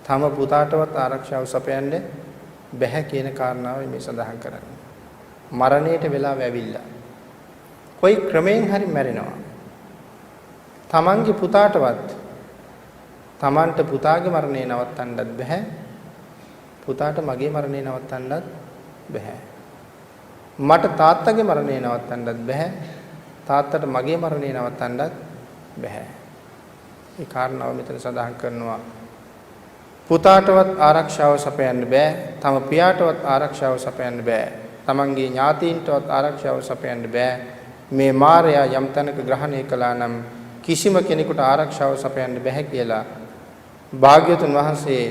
තම පුතාටවත් ආරක්ෂාව සපයන්න බැහැ කියන කාරණාව මේ සඳහන් කරන්නේ. මරණයට වෙලා වැවිලා. කොයි ක්‍රමයෙන් හරි මැරෙනවා. තමන්ගේ පුතාටවත් තමන්ට පුතාගේ මරණය නවත්තන්නත් බැහැ. පුතාට මගේ මරණය නවත්තන්නත් බැහැ. මට තාත්තගේ මරණය නවත්තන්නත් බැහැ. තාත්තට මගේ මරණය නවත්තන්නත් බැහැ. ඒ කාරණාව මෙතන සඳහන් කරනවා. පුතාටවත් ආරක්ෂාව සපයන්න බෑ. තම පියාටවත් ආරක්ෂාව සපයන්න බෑ. තමන්ගේ ඥාතීන්ටවත් ආරක්ෂාව සපයන්න බෑ. මේ මායя යම් තැනක ග්‍රහණය කළා නම් කිසිම කෙනෙකුට ආරක්ෂාව සපයන්න බෑ කියලා භාග්‍යවතුන් වහන්සේ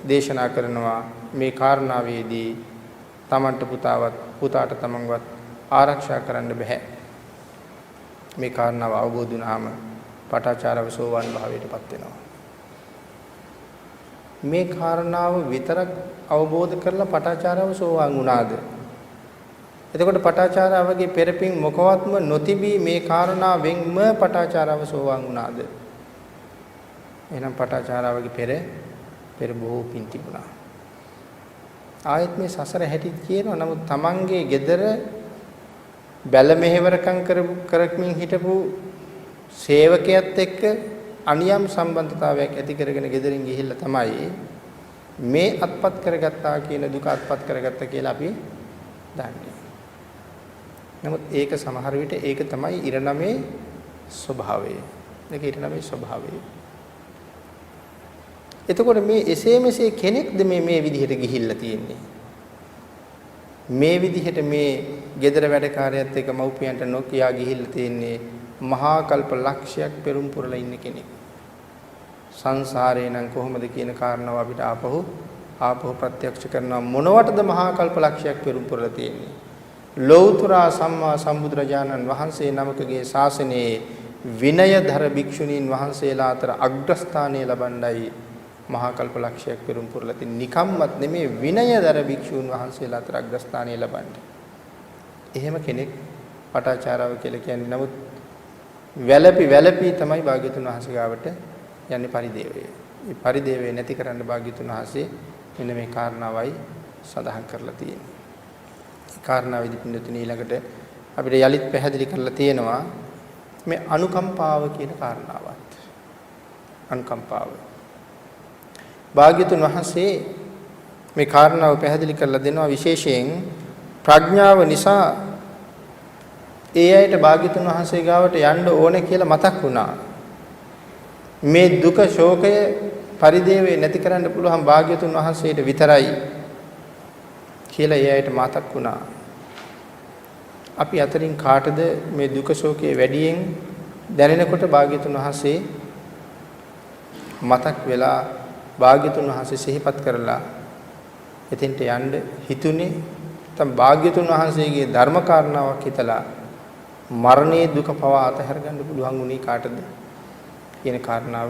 දේශනා කරනවා. මේ කාරණාවේදී තමන්ට පුතාට තමන්වත් ආරක්ෂා කරන්න බෑ. මේ කාරණාව අවබෝධ වුණාම පටාචාරව සෝවාන් භාවයටපත් වෙනවා. මේ කාරණාව විතරක් අවබෝධ කරලා පටාචාරව සෝවාන් වුණාද? එතකොට පටාචාරාවගේ පෙරපින් මොකවත්ම නොතිබී මේ කාරණාවෙන්ම පටාචාරාව සෝවාන් වුණාද? එහෙනම් පටාචාරාවගේ පෙර බොහෝ පින් තිබුණා. ආයෙත් මේ සසර හැටි කියනවා. නමුත් Tamange gedara බැල මෙහෙවරකම් කරමින් හිටපු සේවකයාත් එක්ක අනියම් සම්බන්ධතාවයක් ඇති කරගෙන ගෙදරින් ගිහිල්ලා තමයි මේ අත්පත් කරගත්තා කියන දුක අත්පත් කරගත්තා කියලා අපි දන්නේ. නමුත් ඒක සමහර විට ඒක තමයි ඉරණමේ ස්වභාවය. ඒක ඉරණමේ ස්වභාවය. එතකොට මේ එසේ මෙසේ කෙනෙක්ද මේ විදිහට ගිහිල්ලා තියෙන්නේ. මේ විදිහට මේ gedara වැඩකාරයත් එක්ක මව්පියන්ට නොකියා ගිහිල්ලා තියෙන්නේ මහා කල්ප ලක්ෂයක් පෙරම් පුරලා ඉන්න කෙනෙක්. සංසාරේ නම් කොහොමද කියන කාරණාව අපිට ආපහු ප්‍රත්‍යක්ෂ කරනවා. මොනවටද මහා කල්ප ලක්ෂයක් පෙරම් පුරලා තියෙන්නේ? ලෞතර සම්මා සම්බුදුරජාණන් වහන්සේ නමකගේ ශාසනයේ විනයධර භික්ෂුණීන් වහන්සේලා අතර අග්‍රස්ථානය ලබන්නයි මහා කල්ප ලක්ෂයක් පෙරම් පුරලා තියෙන. නිකම්මත් නෙමේ විනයධර භික්ෂුන් වහන්සේලා අතර අග්‍රස්ථානය ලබන්නේ. එහෙම කෙනෙක් පටාචාරාව කියලා කියන්නේ. නමුත් වැළපි තමයි භාග්‍යතුන් වහන්සේ ගාවට යන්නේ පරිදේවය. මේ පරිදේවය නැති කරන්න භාග්‍යතුන් වහන්සේ මෙන්න මේ කාරණාවයි සඳහන් කරලා තියෙන්නේ. මේ කාරණාවෙදි පින්නතුනි ඊළඟට අපිට යලිත් පැහැදිලි කරලා තියෙනවා මේ අනුකම්පාව කියන කාරණාවත්. අනුකම්පාව. භාග්‍යතුන් වහන්සේ මේ කාරණාව පැහැදිලි කරලා දෙනවා. විශේෂයෙන් ප්‍රඥාව නිසා ඒ අයට භාග්‍යතුන් වහන්සේ ගාවට යන්න ඕනේ කියලා මතක් වුණා. මේ දුක ශෝකය පරිදේවේ නැති කරන්න පුළුවන් භාග්‍යතුන් වහන්සේට විතරයි කියලා ඒ අයට මතක් වුණා. අපි අතරින් කාටද මේ දුක ශෝකයේ වැඩියෙන් දැනෙනකොට භාග්‍යතුන් වහන්සේ මතක් වෙලා භාග්‍යතුන් වහන්සේ සිහිපත් කරලා එතෙන්ට යන්න හිතුනේ. තම භාග්‍යතුන් වහන්සේගේ ධර්ම කාරණාවක් හිතලා මරණයේ දුක පවා අතහැර ගන්න පුළුවන් උනේ කාටද කියන කාරණාව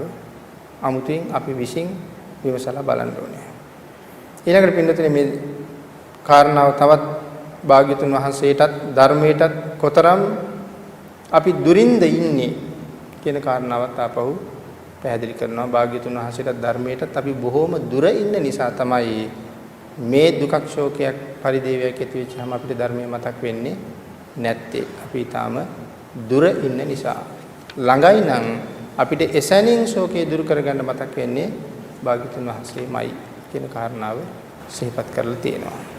අමුතුවෙන් අපි විශ්ින් විමසලා බලන්න ඕනේ. ඊළඟට පින්නතුනේ මේ කාරණාව තවත් භාග්‍යතුන් වහන්සේටත් ධර්මයටත් කොතරම් අපි දුරින්ද ඉන්නේ කියන කාරණාවත් ආපහු පැහැදිලි කරනවා. භාග්‍යතුන් වහන්සේටත් ධර්මයටත් අපි බොහෝම දුර ඉන්න නිසා තමයි මේ දුකක් ශෝකයක් පරිදේවයක් ඇති වෙච්චාම අපිට ධර්මය මතක් වෙන්නේ නැත්තේ. අපි ඊටාම දුර ඉන්න නිසා. ළඟයි නම් අපිට එසැනින් ශෝකේ දුරු කරගන්න මතක් වෙන්නේ භාග්‍යතුන් වහන්සේමයි කියන කාරණාව සිහිපත් කරලා තියෙනවා.